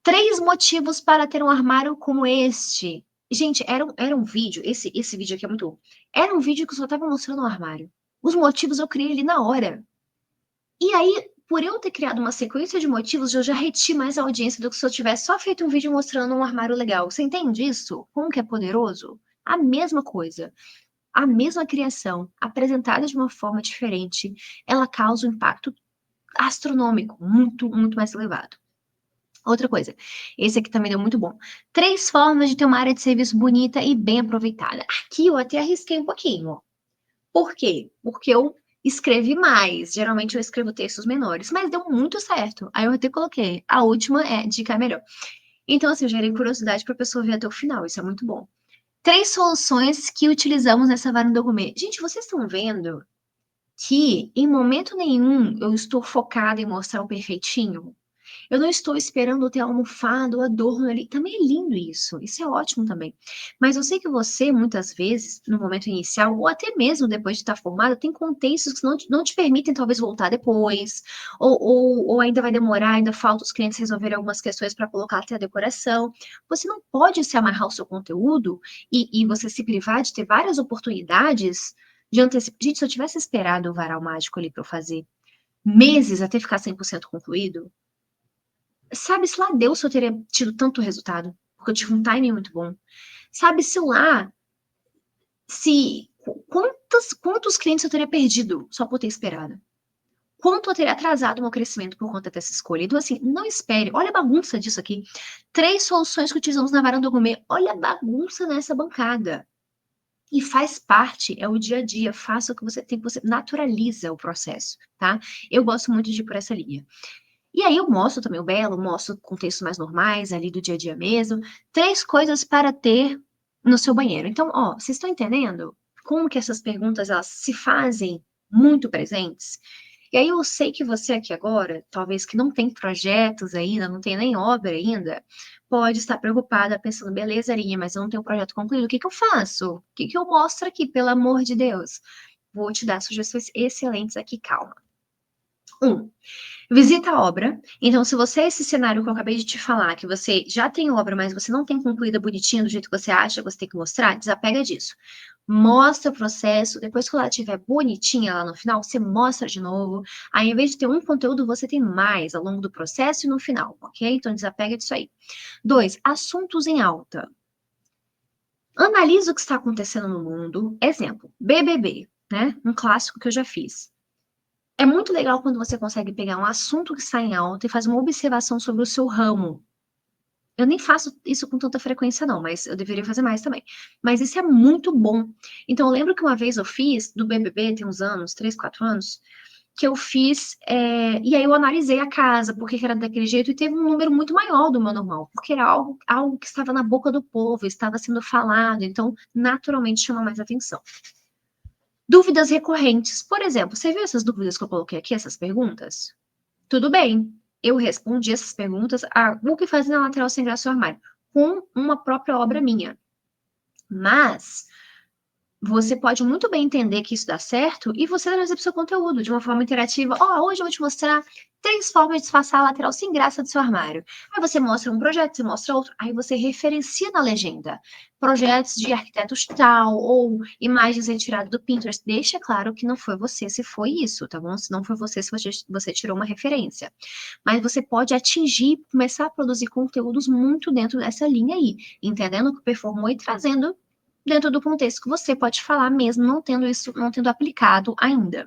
3 motivos para ter um armário como este. Gente, era um vídeo, esse vídeo aqui é muito. Era um vídeo que eu só tava mostrando o armário. Os motivos eu criei ali na hora. E aí, por eu ter criado uma sequência de motivos, eu já reti mais a audiência do que se eu tivesse só feito um vídeo mostrando um armário legal. Você entende isso? Como que é poderoso? A mesma coisa, a mesma criação, apresentada de uma forma diferente, ela causa um impacto astronômico, muito, muito mais elevado. Outra coisa, esse aqui também deu muito bom. 3 formas de ter uma área de serviço bonita e bem aproveitada. Aqui eu até arrisquei um pouquinho. Por quê? Porque eu escrevi mais. Geralmente eu escrevo textos menores, mas deu muito certo. Aí eu até coloquei. A última é dica melhor. Então, assim, eu gerei curiosidade para a pessoa ver até o final. Isso é muito bom. 3 soluções que utilizamos nessa varanda gourmet. Gente, vocês estão vendo que em momento nenhum eu estou focada em mostrar o perfeitinho? Eu não estou esperando ter a almofada ou adorno ali. Também é lindo isso. Isso é ótimo também. Mas eu sei que você, muitas vezes, no momento inicial, ou até mesmo depois de estar formada, tem contextos que não te permitem talvez voltar depois, ou ainda vai demorar, ainda falta os clientes resolverem algumas questões para colocar até a decoração. Você não pode se amarrar ao seu conteúdo e você se privar de ter várias oportunidades de antecipar. Gente, se eu tivesse esperado o varal mágico ali para eu fazer meses até ficar 100% concluído, sabe-se lá Deus se eu teria tido tanto resultado, porque eu tive um timing muito bom. Sabe-se lá se quantos clientes eu teria perdido só por ter esperado. Quanto eu teria atrasado o meu crescimento por conta dessa escolha. Então, assim, não espere. Olha a bagunça disso aqui. 3 soluções que utilizamos na varanda gourmet. Olha a bagunça nessa bancada. E faz parte, é o dia a dia. Faça o que você tem, você naturaliza o processo, tá? Eu gosto muito de ir por essa linha. E aí eu mostro também o belo, mostro contextos mais normais ali do dia a dia mesmo. 3 coisas para ter no seu banheiro. Então, ó, vocês estão entendendo como que essas perguntas elas se fazem muito presentes? E aí eu sei que você aqui agora, talvez que não tem projetos ainda, não tem nem obra ainda, pode estar preocupada pensando, beleza, Arinha, mas eu não tenho um projeto concluído, o que que eu faço? O que que eu mostro aqui, pelo amor de Deus? Vou te dar sugestões excelentes aqui, calma. 1. Visita a obra. Então, se você é esse cenário que eu acabei de te falar, que você já tem obra, mas você não tem concluída bonitinha do jeito que você acha que você tem que mostrar, desapega disso. Mostra o processo, depois que ela estiver bonitinha lá no final, você mostra de novo. Aí, em vez de ter um conteúdo, você tem mais ao longo do processo e no final, ok? Então, desapega disso aí. 2. Assuntos em alta. Analisa o que está acontecendo no mundo. Exemplo, BBB, né? Um clássico que eu já fiz. É muito legal quando você consegue pegar um assunto que está em alta e fazer uma observação sobre o seu ramo. Eu nem faço isso com tanta frequência, não, mas eu deveria fazer mais também. Mas isso é muito bom. Então, eu lembro que uma vez eu fiz do BBB, tem uns anos, 3, 4 anos, que eu fiz, e aí eu analisei a casa, por que que era daquele jeito, e teve um número muito maior do meu normal, porque era algo que estava na boca do povo, estava sendo falado, então, naturalmente, chama mais atenção. Dúvidas recorrentes. Por exemplo, você viu essas dúvidas que eu coloquei aqui, essas perguntas? Tudo bem, eu respondi essas perguntas o que fazer na lateral sem graça ao armário, com uma própria obra minha. Mas você pode muito bem entender que isso dá certo e você trazer para o seu conteúdo de uma forma interativa. Ó, hoje eu vou te mostrar 3 formas de disfarçar a lateral sem graça do seu armário. Aí você mostra um projeto, você mostra outro, aí você referencia na legenda. Projetos de arquitetos tal, ou imagens retiradas do Pinterest. Deixa claro que não foi você se foi isso, tá bom? Se não foi você, se você tirou uma referência. Mas você pode atingir, começar a produzir conteúdos muito dentro dessa linha aí, entendendo o que performou e trazendo dentro do contexto que você pode falar mesmo não tendo isso, não tendo aplicado ainda.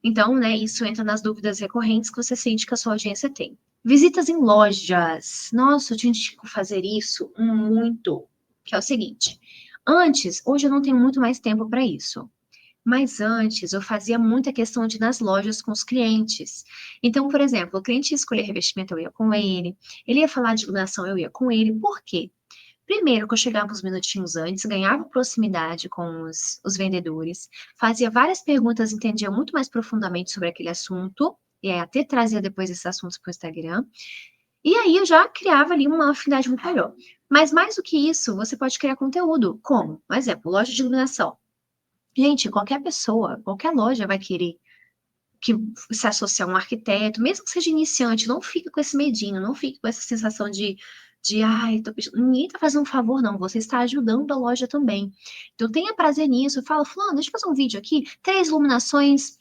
Então, né, isso entra nas dúvidas recorrentes que você sente que a sua audiência tem. Visitas em lojas. Nossa, eu te indico fazer isso muito, que é o seguinte. Antes, hoje eu não tenho muito mais tempo para isso. Mas antes eu fazia muita questão de ir nas lojas com os clientes. Então, por exemplo, o cliente ia escolher revestimento, eu ia com ele ia falar de iluminação, eu ia com ele. Por quê? Primeiro, que eu chegava uns minutinhos antes, ganhava proximidade com os vendedores, fazia várias perguntas, entendia muito mais profundamente sobre aquele assunto, e aí até trazia depois esses assuntos para o Instagram. E aí eu já criava ali uma afinidade muito melhor. Mas mais do que isso, você pode criar conteúdo. Como? Por exemplo, loja de iluminação. Gente, qualquer pessoa, qualquer loja vai querer que se associar a um arquiteto, mesmo que seja iniciante, não fique com esse medinho, não fique com essa sensação de ai, ninguém está fazendo um favor, não, você está ajudando a loja também. Então tenha prazer nisso, fala, fulano, deixa eu fazer um vídeo aqui, 3 iluminações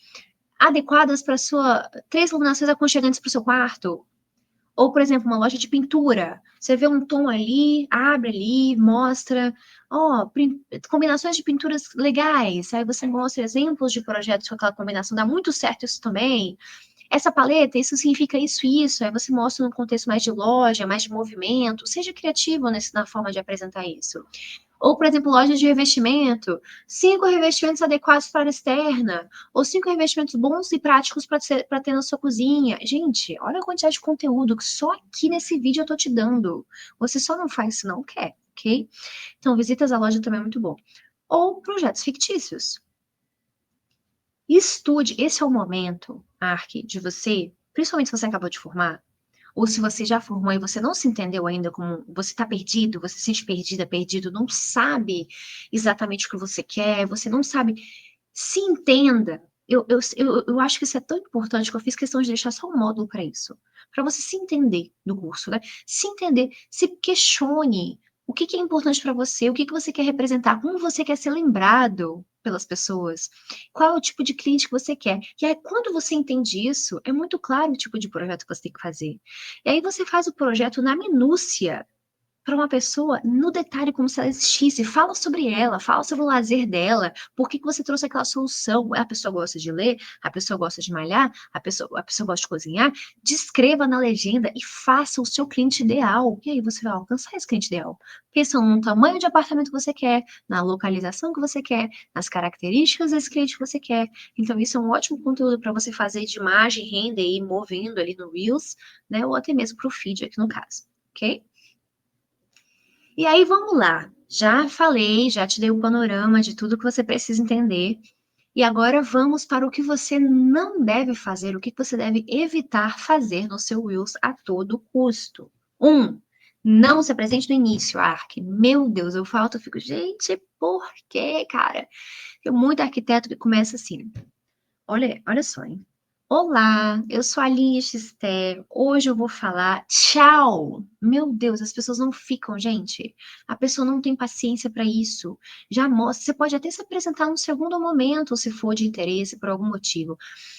adequadas para sua, 3 iluminações aconchegantes para o seu quarto, ou, por exemplo, uma loja de pintura. Você vê um tom ali, abre ali, mostra, ó, combinações de pinturas legais. Aí você mostra exemplos de projetos com aquela combinação. Dá muito certo isso também. Essa paleta, isso significa isso e isso. Aí você mostra num contexto mais de loja, mais de movimento. Seja criativo na forma de apresentar isso. Ou, por exemplo, lojas de revestimento, 5 revestimentos adequados para a externa, ou 5 revestimentos bons e práticos para ter na sua cozinha. Gente, olha a quantidade de conteúdo que só aqui nesse vídeo eu tô te dando. Você só não faz se não quer, ok? Então, visitas à loja também é muito bom. Ou projetos fictícios. Estude, esse é o momento, Ark, de você, principalmente se você acabou de formar, ou se você já formou e você não se entendeu ainda como você está perdido, você se sente perdida, perdido, não sabe exatamente o que você quer, você não sabe, se entenda. Eu acho que isso é tão importante que eu fiz questão de deixar só um módulo para isso. Para você se entender no curso, né? Se entender, se questione. O que que é importante para você? O que que você quer representar? Como você quer ser lembrado pelas pessoas? Qual é o tipo de cliente que você quer? E aí, quando você entende isso, é muito claro o tipo de projeto que você tem que fazer. E aí você faz o projeto na minúcia para uma pessoa no detalhe como se ela existisse. Fala sobre ela, fala sobre o lazer dela, por que que você trouxe aquela solução. A pessoa gosta de ler, a pessoa gosta de malhar, a pessoa gosta de cozinhar. Descreva na legenda e faça o seu cliente ideal. E aí você vai alcançar esse cliente ideal. Pensa no tamanho de apartamento que você quer, na localização que você quer, nas características desse cliente que você quer. Então, isso é um ótimo conteúdo para você fazer de imagem, render e movendo ali no Reels, né? Ou até mesmo para o feed aqui no caso, ok? E aí, vamos lá. Já falei, já te dei o panorama de tudo que você precisa entender. E agora vamos para o que você não deve fazer, o que você deve evitar fazer no seu Reels a todo custo. Não se apresente no início, Ark. Meu Deus, eu falo, eu fico, gente, por quê, cara? Tem muito arquiteto que começa assim. Olha só, hein? Olá, eu sou a Aline Xter. Hoje eu vou falar. Tchau! Meu Deus, as pessoas não ficam, gente. A pessoa não tem paciência para isso. Já mostra. Você pode até se apresentar num segundo momento, se for de interesse por algum motivo,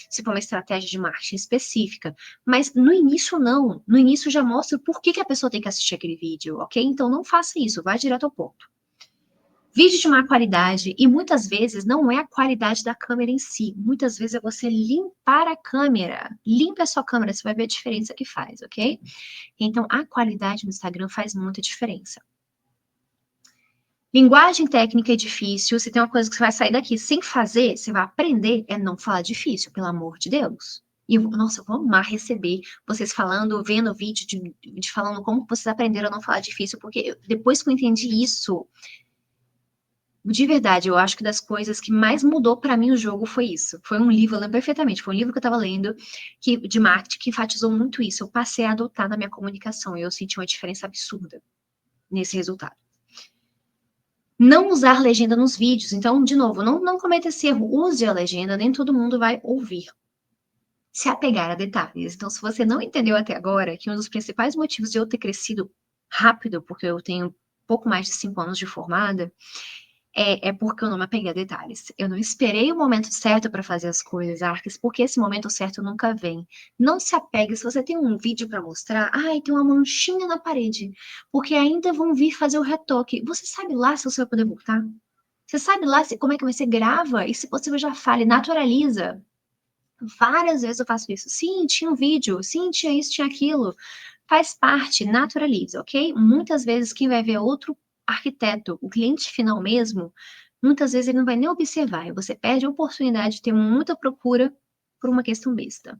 se for uma estratégia de marketing específica. Mas no início, não. No início já mostra por que que a pessoa tem que assistir aquele vídeo, ok? Então não faça isso, vai direto ao ponto. Vídeo de má qualidade, e muitas vezes não é a qualidade da câmera em si, muitas vezes é você limpar a câmera. Limpa a sua câmera, você vai ver a diferença que faz, ok? Então, a qualidade no Instagram faz muita diferença. Linguagem técnica é difícil, se tem uma coisa que você vai sair daqui sem fazer, você vai aprender, é não falar difícil, pelo amor de Deus. E, nossa, eu vou amar receber vocês falando, vendo vídeo de falando como vocês aprenderam a não falar difícil, porque depois que eu entendi isso, de verdade, eu acho que das coisas que mais mudou para mim o jogo foi isso. Foi um livro, eu lembro perfeitamente, foi um livro que eu estava lendo de marketing que enfatizou muito isso. Eu passei a adotar na minha comunicação e eu senti uma diferença absurda nesse resultado. Não usar legenda nos vídeos. Então, de novo, não cometa esse erro. Use a legenda, nem todo mundo vai ouvir. Se apegar a detalhes. Então, se você não entendeu até agora que um dos principais motivos de eu ter crescido rápido, porque eu tenho pouco mais de 5 anos de formada, é porque eu não me apeguei a detalhes. Eu não esperei o momento certo para fazer as coisas, Arques, porque esse momento certo nunca vem. Não se apegue. Se você tem um vídeo para mostrar, ai, tem uma manchinha na parede, porque ainda vão vir fazer o retoque. Você sabe lá se você vai poder voltar? Você sabe lá como é que você grava? E se possível já fale, naturaliza. Várias vezes eu faço isso. Sim, tinha um vídeo. Sim, tinha isso, tinha aquilo. Faz parte, naturaliza, ok? Muitas vezes quem vai ver é outro arquiteto, o cliente final mesmo, muitas vezes ele não vai nem observar. E você perde a oportunidade de ter muita procura por uma questão besta.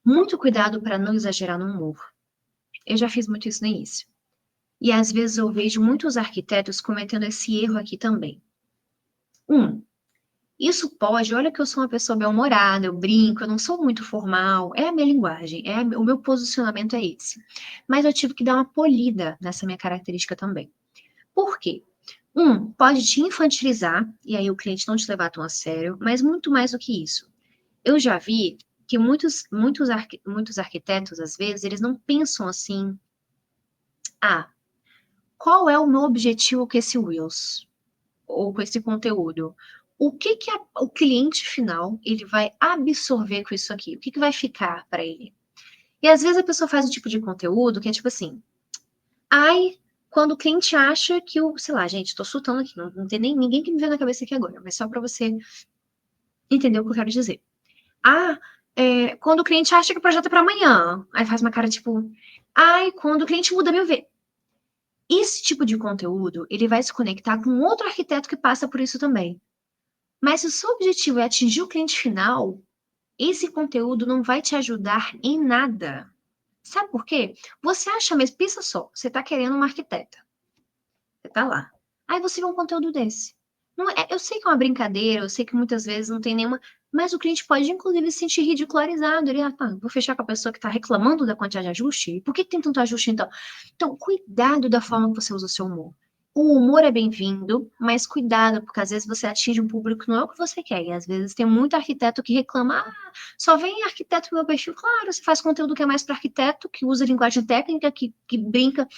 Muito cuidado para não exagerar no humor. Eu já fiz muito isso no início. E às vezes eu vejo muitos arquitetos cometendo esse erro aqui também. Isso pode, olha que eu sou uma pessoa bem-humorada, eu brinco, eu não sou muito formal, é a minha linguagem, o meu posicionamento é esse. Mas eu tive que dar uma polida nessa minha característica também. Por quê? Pode te infantilizar, e aí o cliente não te levar tão a sério, mas muito mais do que isso. Eu já vi que muitos arquitetos, às vezes, eles não pensam assim, ah, qual é o meu objetivo com esse Reels? Ou com esse conteúdo? O que que o cliente final ele vai absorver com isso aqui? O que que vai ficar para ele? E às vezes a pessoa faz um tipo de conteúdo que é tipo assim, ai, quando o cliente acha que o, sei lá, gente, tô chutando aqui, não tem nem ninguém que me vê na cabeça aqui agora, mas só para você entender o que eu quero dizer. Ah, quando o cliente acha que o projeto é para amanhã, aí faz uma cara tipo, ai, quando o cliente muda meu ver. Esse tipo de conteúdo, ele vai se conectar com outro arquiteto que passa por isso também. Mas se o seu objetivo é atingir o cliente final, esse conteúdo não vai te ajudar em nada. Sabe por quê? Você acha mesmo, pensa só, você está querendo uma arquiteta. Você tá lá. Aí você vê um conteúdo desse. Não eu sei que é uma brincadeira, eu sei que muitas vezes não tem nenhuma. Mas o cliente pode, inclusive, se sentir ridicularizado. Ele, tá, vou fechar com a pessoa que está reclamando da quantidade de ajuste? Por que tem tanto ajuste então? Então, cuidado da forma que você usa o seu humor. O humor é bem-vindo, mas cuidado, porque às vezes você atinge um público que não é o que você quer. E às vezes tem muito arquiteto que reclama, só vem arquiteto no meu perfil. Claro, você faz conteúdo que é mais para arquiteto, que usa linguagem técnica, que brinca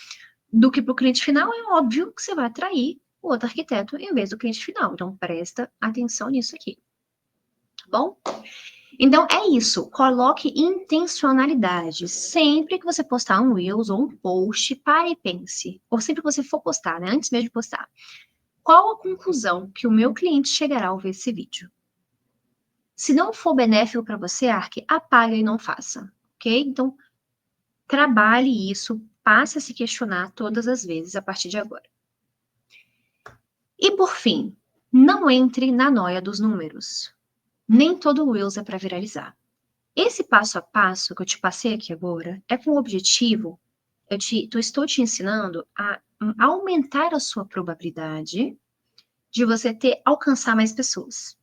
do que para o cliente final, é óbvio que você vai atrair o outro arquiteto em vez do cliente final. Então, presta atenção nisso aqui, tá bom? Então, é isso. Coloque intencionalidade. Sempre que você postar um Reels ou um post, pare e pense. Ou sempre que você for postar, né? Antes mesmo de postar. Qual a conclusão que o meu cliente chegará ao ver esse vídeo? Se não for benéfico para você, Ark, apaga e não faça, ok? Então, trabalhe isso, passe a se questionar todas as vezes a partir de agora. E por fim, não entre na noia dos números. Nem todo Reels é para viralizar. Esse passo a passo que eu te passei aqui agora é com o objetivo, estou te ensinando a aumentar a sua probabilidade de você alcançar mais pessoas.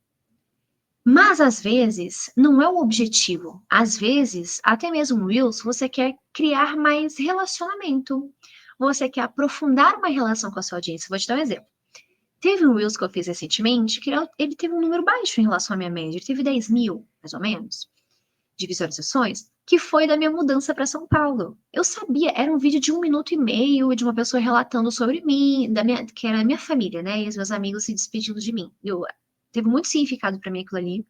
Mas às vezes não é o objetivo. Às vezes, até mesmo Reels, você quer criar mais relacionamento. Você quer aprofundar uma relação com a sua audiência. Vou te dar um exemplo. Teve um Reels que eu fiz recentemente que ele teve um número baixo em relação à minha média. Ele teve 10 mil, mais ou menos, de visualizações, que foi da minha mudança para São Paulo. Eu sabia, era um vídeo de 1 minuto e meio de uma pessoa relatando sobre mim, que era a minha família, né? E os meus amigos se despedindo de mim. Teve muito significado para mim aquilo ali.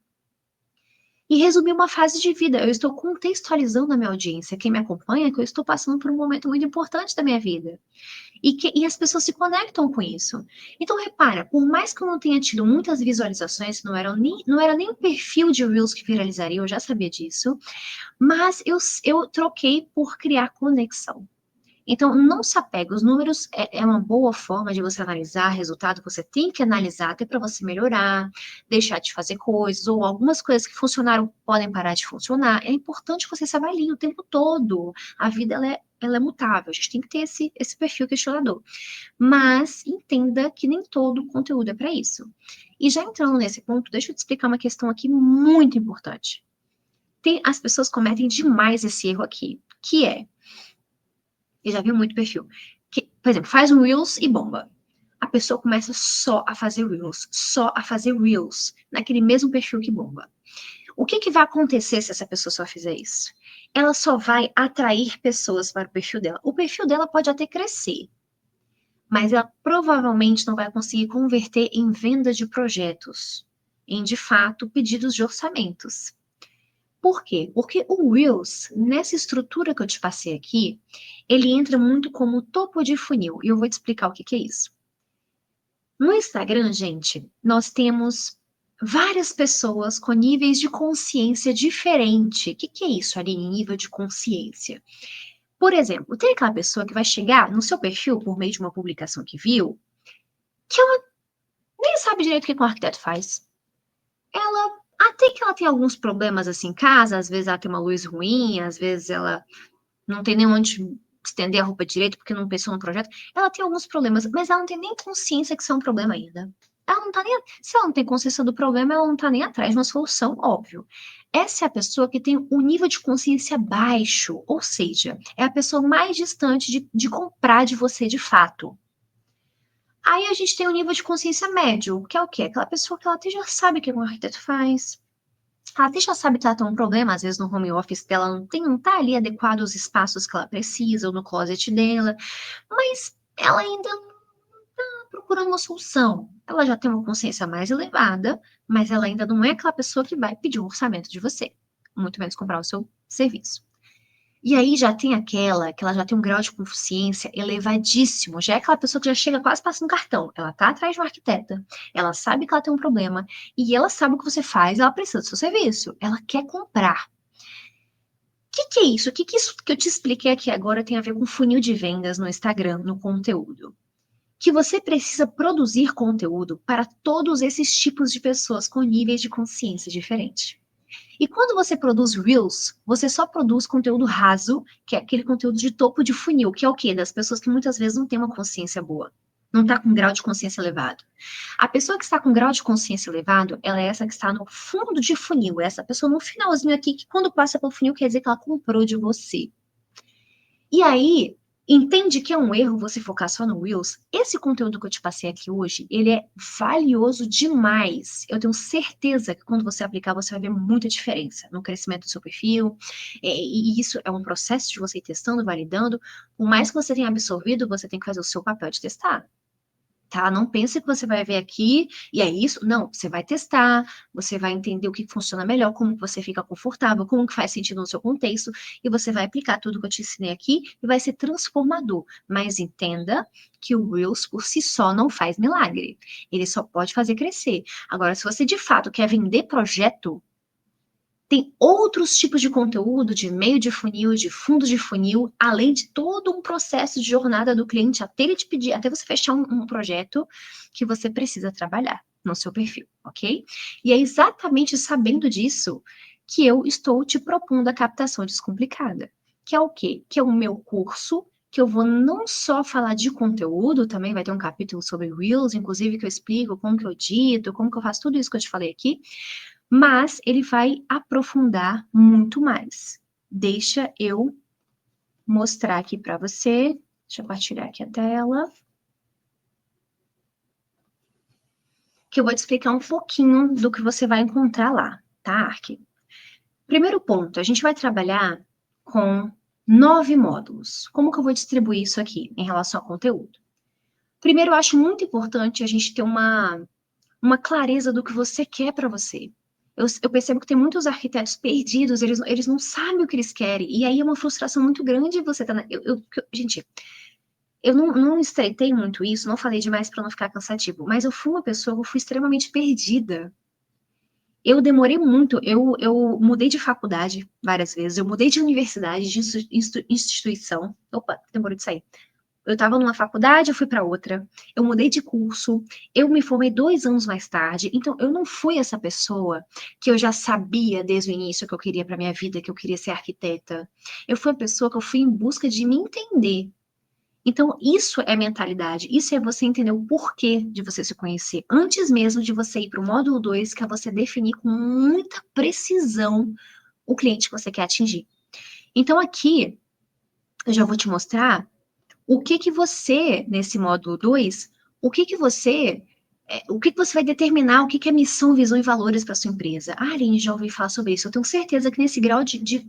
E resumir uma fase de vida. Eu estou contextualizando a minha audiência, quem me acompanha, que eu estou passando por um momento muito importante da minha vida. E as pessoas se conectam com isso. Então, repara, por mais que eu não tenha tido muitas visualizações, não era nem o perfil de Reels que viralizaria, eu já sabia disso, mas eu troquei por criar conexão. Então, não se apegue. Os números é uma boa forma de você analisar resultado que você tem que analisar até para você melhorar, deixar de fazer coisas, ou algumas coisas que funcionaram podem parar de funcionar. É importante que você se avalie o tempo todo. A vida ela é mutável, a gente tem que ter esse perfil questionador. Mas entenda que nem todo conteúdo é para isso. E já entrando nesse ponto, deixa eu te explicar uma questão aqui muito importante. As pessoas cometem demais esse erro aqui, que eu já vi muito perfil. Por exemplo, faz um Reels e bomba. a pessoa começa só a fazer Reels, naquele mesmo perfil que bomba. O que vai acontecer se essa pessoa só fizer isso? Ela só vai atrair pessoas para o perfil dela. O perfil dela pode até crescer, mas ela provavelmente não vai conseguir converter em venda de projetos, em de fato pedidos de orçamentos. Por quê? Porque o Reels, nessa estrutura que eu te passei aqui, ele entra muito como topo de funil, e eu vou te explicar o que é isso. No Instagram, gente, nós temos várias pessoas com níveis de consciência diferente. O que é isso, Aline, nível de consciência? Por exemplo, tem aquela pessoa que vai chegar no seu perfil por meio de uma publicação que viu, que ela nem sabe direito o que um arquiteto faz. Ela, até que ela tem alguns problemas assim em casa, às vezes ela tem uma luz ruim, às vezes ela não tem nem onde estender a roupa direito porque não pensou no projeto. Ela tem alguns problemas, mas ela não tem nem consciência que isso é um problema ainda. Ela não tá nem, se ela não tem consciência do problema, ela não tá nem atrás de uma solução, óbvio. Essa é a pessoa que tem o nível de consciência baixo, ou seja, é a pessoa mais distante de comprar de você de fato. Aí a gente tem o nível de consciência médio, que é o quê? Aquela pessoa que ela até já sabe o que um arquiteto faz, ela até já sabe que ela tem um problema, às vezes no home office dela não tá ali adequado os espaços que ela precisa, ou no closet dela, mas ela ainda não tá procurando uma solução. Ela já tem uma consciência mais elevada, mas ela ainda não é aquela pessoa que vai pedir um orçamento de você, muito menos comprar o seu serviço. E aí já tem aquela que ela já tem um grau de consciência elevadíssimo, já é aquela pessoa que já chega quase passando cartão. Ela tá atrás de uma arquiteta, ela sabe que ela tem um problema, e ela sabe o que você faz, ela precisa do seu serviço, ela quer comprar. O que é isso? O que isso que eu te expliquei aqui agora tem a ver com funil de vendas no Instagram, no conteúdo? Que você precisa produzir conteúdo para todos esses tipos de pessoas com níveis de consciência diferentes. E quando você produz Reels, você só produz conteúdo raso, que é aquele conteúdo de topo de funil, que é o quê? Das pessoas que muitas vezes não têm uma consciência boa. Não está com grau de consciência elevado. A pessoa que está com grau de consciência elevado, ela é essa que está no fundo de funil. É essa pessoa no finalzinho aqui, que quando passa pelo funil, quer dizer que ela comprou de você. E aí, entende que é um erro você focar só no Reels? Esse conteúdo que eu te passei aqui hoje, ele é valioso demais. Eu tenho certeza que quando você aplicar, você vai ver muita diferença no crescimento do seu perfil. E isso é um processo de você ir testando, validando. Por mais que você tenha absorvido, você tem que fazer o seu papel de testar. Tá? Não pense que você vai ver aqui e é isso. Não, você vai testar, você vai entender o que funciona melhor, como você fica confortável, como que faz sentido no seu contexto, e você vai aplicar tudo que eu te ensinei aqui e vai ser transformador. Mas entenda que o Reels por si só não faz milagre. Ele só pode fazer crescer. Agora, se você de fato quer vender projeto, tem outros tipos de conteúdo, de meio de funil, de fundo de funil, além de todo um processo de jornada do cliente até ele te pedir, até você fechar um projeto que você precisa trabalhar no seu perfil, ok? E é exatamente sabendo disso que eu estou te propondo a captação descomplicada, que é o quê? Que é o meu curso, que eu vou não só falar de conteúdo, também vai ter um capítulo sobre Reels, inclusive que eu explico como que eu edito, como que eu faço tudo isso que eu te falei aqui, mas ele vai aprofundar muito mais. Deixa eu mostrar aqui para você. Deixa eu compartilhar aqui a tela. Que eu vou te explicar um pouquinho do que você vai encontrar lá, tá, Ark? Primeiro ponto, a gente vai trabalhar com 9 módulos. Como que eu vou distribuir isso aqui em relação ao conteúdo? Primeiro, eu acho muito importante a gente ter uma clareza do que você quer para você. Eu percebo que tem muitos arquitetos perdidos, eles não sabem o que eles querem, e aí é uma frustração muito grande você tá gente, eu não estreitei muito isso, não falei demais para não ficar cansativo, mas eu fui uma pessoa, eu fui extremamente perdida. Eu demorei muito, eu mudei de faculdade várias vezes, eu mudei de universidade, de instituição. Opa, demorou de sair. Eu estava numa faculdade, eu fui para outra. Eu mudei de curso. Eu me formei 2 anos mais tarde. Então, eu não fui essa pessoa que eu já sabia desde o início que eu queria para minha vida, que eu queria ser arquiteta. Eu fui uma pessoa que eu fui em busca de me entender. Então, isso é mentalidade. Isso é você entender o porquê de você se conhecer. Antes mesmo de você ir para o módulo 2, que é você definir com muita precisão o cliente que você quer atingir. Então, aqui, eu já vou te mostrar o que você, nesse módulo 2, O que que você vai determinar, o que que é missão, visão e valores para sua empresa? Ah, Aline, já ouvi falar sobre isso. Eu tenho certeza que nesse grau de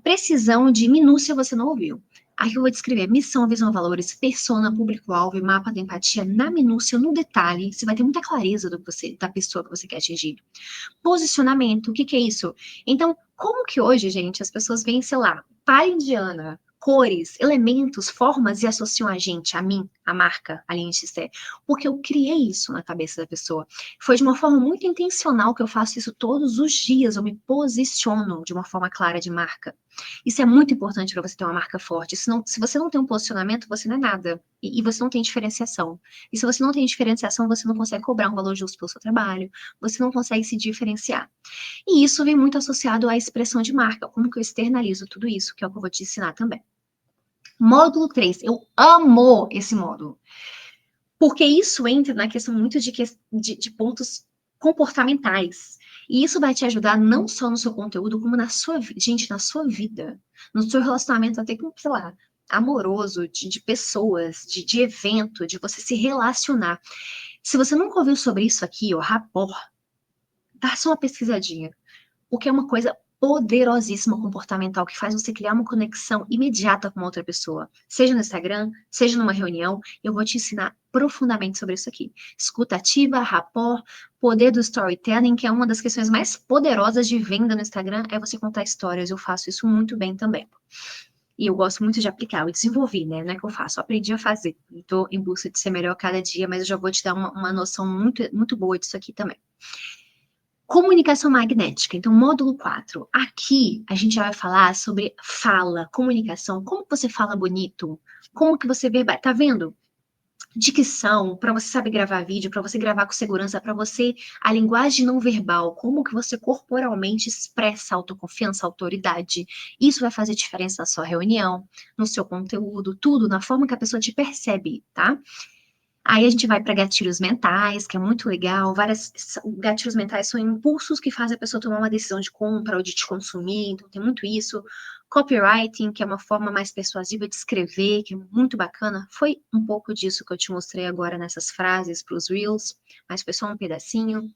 precisão, de minúcia, você não ouviu. Aqui eu vou descrever missão, visão, valores, persona, público-alvo e mapa da empatia na minúcia, no detalhe. Você vai ter muita clareza da pessoa que você quer atingir. Posicionamento, o que que é isso? Então, como que hoje, gente, as pessoas veem, sei lá, palha indiana, cores, elementos, formas e associam a gente, a mim, a marca, a Aline XT? Porque eu criei isso na cabeça da pessoa. Foi de uma forma muito intencional que eu faço isso todos os dias, eu me posiciono de uma forma clara de marca. Isso é muito importante para você ter uma marca forte. Senão, se você não tem um posicionamento, você não é nada. E você não tem diferenciação. E se você não tem diferenciação, você não consegue cobrar um valor justo pelo seu trabalho, você não consegue se diferenciar. E isso vem muito associado à expressão de marca, como que eu externalizo tudo isso, que é o que eu vou te ensinar também. Módulo 3, eu amo esse módulo, porque isso entra na questão muito de pontos comportamentais. E isso vai te ajudar não só no seu conteúdo, como na sua vida, gente, na sua vida, no seu relacionamento até com, sei lá, amoroso, de pessoas, de evento, de você se relacionar. Se você nunca ouviu sobre isso aqui, ó, rapport, dá só uma pesquisadinha. Porque é uma coisa poderosíssima comportamental que faz você criar uma conexão imediata com outra pessoa. Seja no Instagram, seja numa reunião, eu vou te ensinar profundamente sobre isso aqui. Escuta ativa, rapport, poder do storytelling, que é uma das questões mais poderosas de venda no Instagram, é você contar histórias. Eu faço isso muito bem também. E eu gosto muito de aplicar, eu desenvolvi, né? Não é que eu faço, eu aprendi a fazer. Estou em busca de ser melhor a cada dia, mas eu já vou te dar uma noção muito, muito boa disso aqui também. Comunicação magnética, então módulo 4. Aqui a gente já vai falar sobre fala, comunicação, como que você fala bonito, como que você tá vendo? Dicção, para você saber gravar vídeo, para você gravar com segurança, para você a linguagem não verbal, como que você corporalmente expressa autoconfiança, autoridade. Isso vai fazer diferença na sua reunião, no seu conteúdo, tudo, na forma que a pessoa te percebe, tá? Aí a gente vai para gatilhos mentais, que é muito legal. Gatilhos mentais são impulsos que fazem a pessoa tomar uma decisão de compra ou de te consumir, então tem muito isso. Copywriting, que é uma forma mais persuasiva de escrever, que é muito bacana. Foi um pouco disso que eu te mostrei agora nessas frases para os Reels, mas foi só um pedacinho.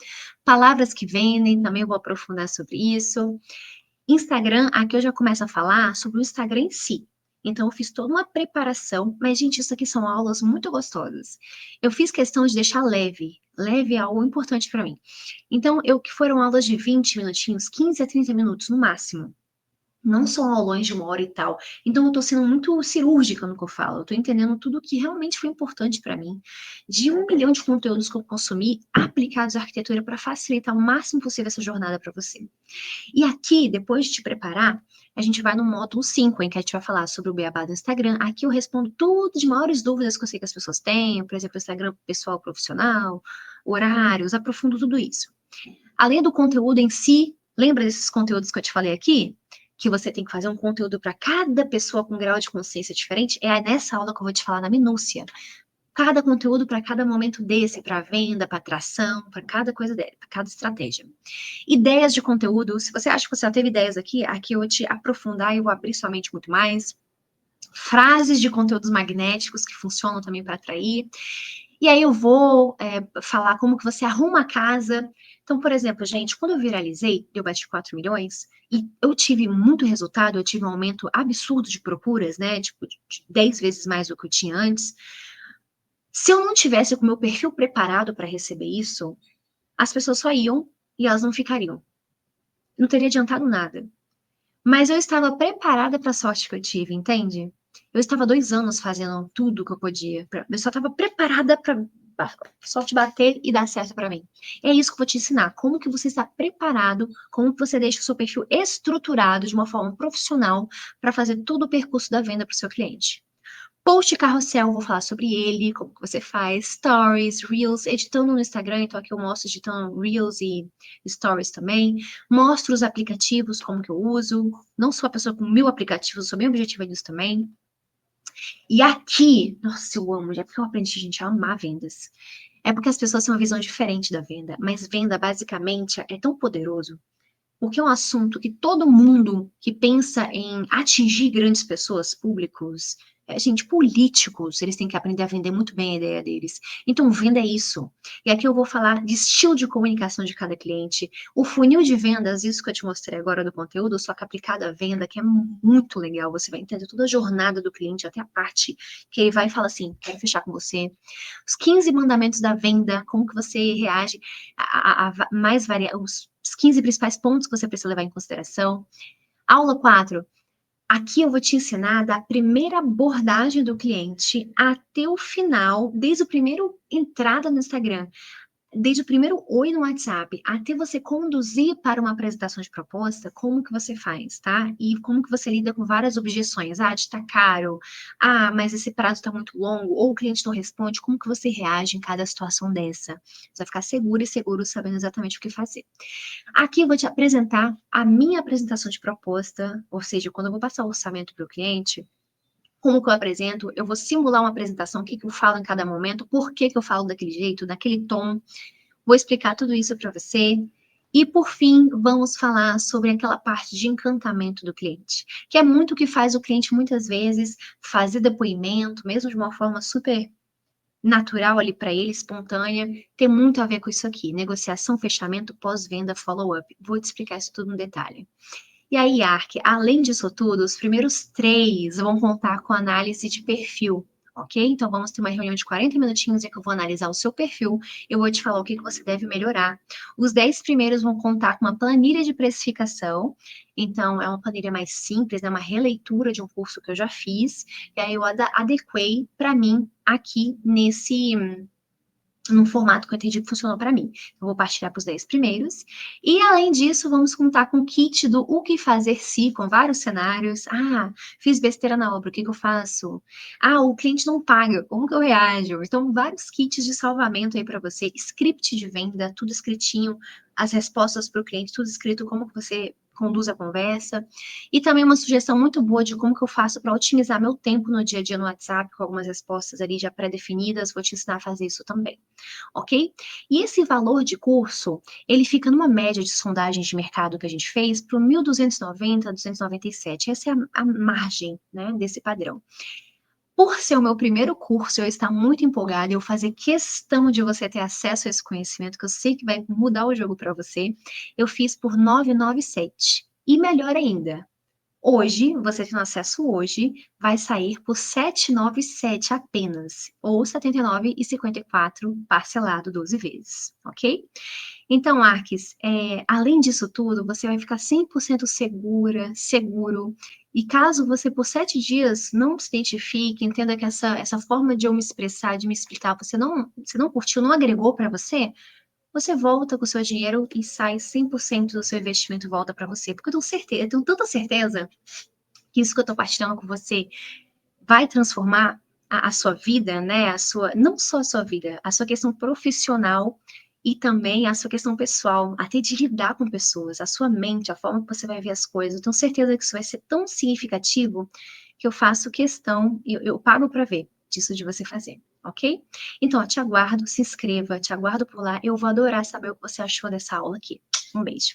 Palavras que vendem, também eu vou aprofundar sobre isso. Instagram, aqui eu já começo a falar sobre o Instagram em si. Então, eu fiz toda uma preparação, mas, gente, isso aqui são aulas muito gostosas. Eu fiz questão de deixar leve. Leve é algo importante para mim. Então, que foram aulas de 20 minutinhos, 15 a 30 minutos no máximo. Não são aulões de 1 hora e tal. Então, eu tô sendo muito cirúrgica no que eu falo. Eu tô entendendo tudo que realmente foi importante para mim. De 1 milhão de conteúdos que eu consumi aplicados à arquitetura para facilitar o máximo possível essa jornada para você. E aqui, depois de te preparar, a gente vai no módulo 5, em que a gente vai falar sobre o beabá do Instagram. Aqui eu respondo tudo de maiores dúvidas que eu sei que as pessoas têm, por exemplo, Instagram pessoal profissional, horários, aprofundo tudo isso. Além do conteúdo em si, lembra desses conteúdos que eu te falei aqui? Que você tem que fazer um conteúdo para cada pessoa com grau de consciência diferente? É nessa aula que eu vou te falar na minúcia. Cada conteúdo para cada momento desse, para venda, para atração, para cada coisa dela, para cada estratégia. Ideias de conteúdo, se você acha que você já teve ideias aqui eu vou te aprofundar e eu vou abrir sua mente muito mais. Frases de conteúdos magnéticos que funcionam também para atrair. E aí eu vou falar como que você arruma a casa. Então, por exemplo, gente, quando eu viralizei, eu bati 4 milhões, e eu tive muito resultado, eu tive um aumento absurdo de procuras, né? Tipo, de 10 vezes mais do que eu tinha antes. Se eu não tivesse com o meu perfil preparado para receber isso, as pessoas só iam e elas não ficariam. Não teria adiantado nada. Mas eu estava preparada para a sorte que eu tive, entende? Eu estava 2 anos fazendo tudo que eu podia. Eu só estava preparada para a sorte bater e dar certo para mim. É isso que eu vou te ensinar. Como que você está preparado, como que você deixa o seu perfil estruturado de uma forma profissional para fazer todo o percurso da venda para o seu cliente. Post carrossel, vou falar sobre ele, como que você faz, stories, reels, editando no Instagram, então aqui eu mostro editando reels e stories também, mostro os aplicativos, como que eu uso, não sou a pessoa com 1000 aplicativos, sou bem objetiva nisso também. E aqui, nossa, eu amo, já porque eu aprendi, gente, a amar vendas. É porque as pessoas têm uma visão diferente da venda, mas venda, basicamente, é tão poderoso, porque é um assunto que todo mundo que pensa em atingir grandes pessoas, públicos, Gente, políticos, eles têm que aprender a vender muito bem a ideia deles. Então, venda é isso. E aqui eu vou falar de estilo de comunicação de cada cliente. O funil de vendas, isso que eu te mostrei agora do conteúdo, só que aplicado à venda, que é muito legal. Você vai entender toda a jornada do cliente, até a parte que ele vai e fala assim, quero fechar com você. Os 15 mandamentos da venda, como que você reage a mais os 15 principais pontos que você precisa levar em consideração. Aula 4. Aqui eu vou te ensinar da primeira abordagem do cliente até o final, desde o primeiro entrada no Instagram, desde o primeiro oi no WhatsApp, até você conduzir para uma apresentação de proposta, como que você faz, tá? E como que você lida com várias objeções. Ah, está caro. Ah, mas esse prazo está muito longo. Ou o cliente não responde. Como que você reage em cada situação dessa? Você vai ficar seguro e seguro sabendo exatamente o que fazer. Aqui eu vou te apresentar a minha apresentação de proposta, ou seja, quando eu vou passar o orçamento para o cliente, como que eu apresento, eu vou simular uma apresentação, o que que eu falo em cada momento, por que que eu falo daquele jeito, daquele tom, vou explicar tudo isso para você. E, por fim, vamos falar sobre aquela parte de encantamento do cliente, que é muito o que faz o cliente, muitas vezes, fazer depoimento, mesmo de uma forma super natural ali para ele, espontânea, tem muito a ver com isso aqui, negociação, fechamento, pós-venda, follow-up. Vou te explicar isso tudo no detalhe. E aí, Ark, além disso tudo, os primeiros 3 vão contar com análise de perfil, ok? Então, vamos ter uma reunião de 40 minutinhos em que eu vou analisar o seu perfil, eu vou te falar o que que você deve melhorar. Os 10 primeiros vão contar com uma planilha de precificação, então, é uma planilha mais simples, é uma releitura de um curso que eu já fiz, e aí eu adequei para mim aqui num formato que eu entendi que funcionou para mim. Eu vou partilhar para os 10 primeiros. E, além disso, vamos contar com o kit do O que fazer se, com vários cenários. Ah, fiz besteira na obra, o que que eu faço? Ah, o cliente não paga, como que eu reajo? Então, vários kits de salvamento aí para você. Script de venda, tudo escritinho. As respostas para o cliente, tudo escrito, como que você conduz a conversa. E também uma sugestão muito boa de como que eu faço para otimizar meu tempo no dia a dia no WhatsApp, com algumas respostas ali já pré-definidas. Vou te ensinar a fazer isso também, ok? E esse valor de curso, ele fica numa média de sondagens de mercado que a gente fez para 1.290 a 297. Essa é a margem, né, desse padrão. Por ser o meu primeiro curso, eu estar muito empolgada, eu fazer questão de você ter acesso a esse conhecimento, que eu sei que vai mudar o jogo para você, eu fiz por 997. E melhor ainda, hoje, você tendo acesso hoje, vai sair por 797 apenas, ou 79,54 parcelado 12 vezes, ok? Então, Arques, além disso tudo, você vai ficar 100% segura, seguro, e caso você por 7 dias não se identifique, entenda que essa forma de eu me expressar, de me explicar, você não curtiu, não agregou para você, você volta com o seu dinheiro e sai 100% do seu investimento volta para você, porque eu tenho certeza, eu tenho tanta certeza que isso que eu estou partilhando com você vai transformar a sua vida, né? Não só a sua vida, a sua questão profissional e também a sua questão pessoal, até de lidar com pessoas, a sua mente, a forma que você vai ver as coisas. Eu tenho certeza que isso vai ser tão significativo que eu faço questão, eu pago para ver disso de você fazer, ok? Então, ó, te aguardo, se inscreva, te aguardo por lá. Eu vou adorar saber o que você achou dessa aula aqui. Um beijo.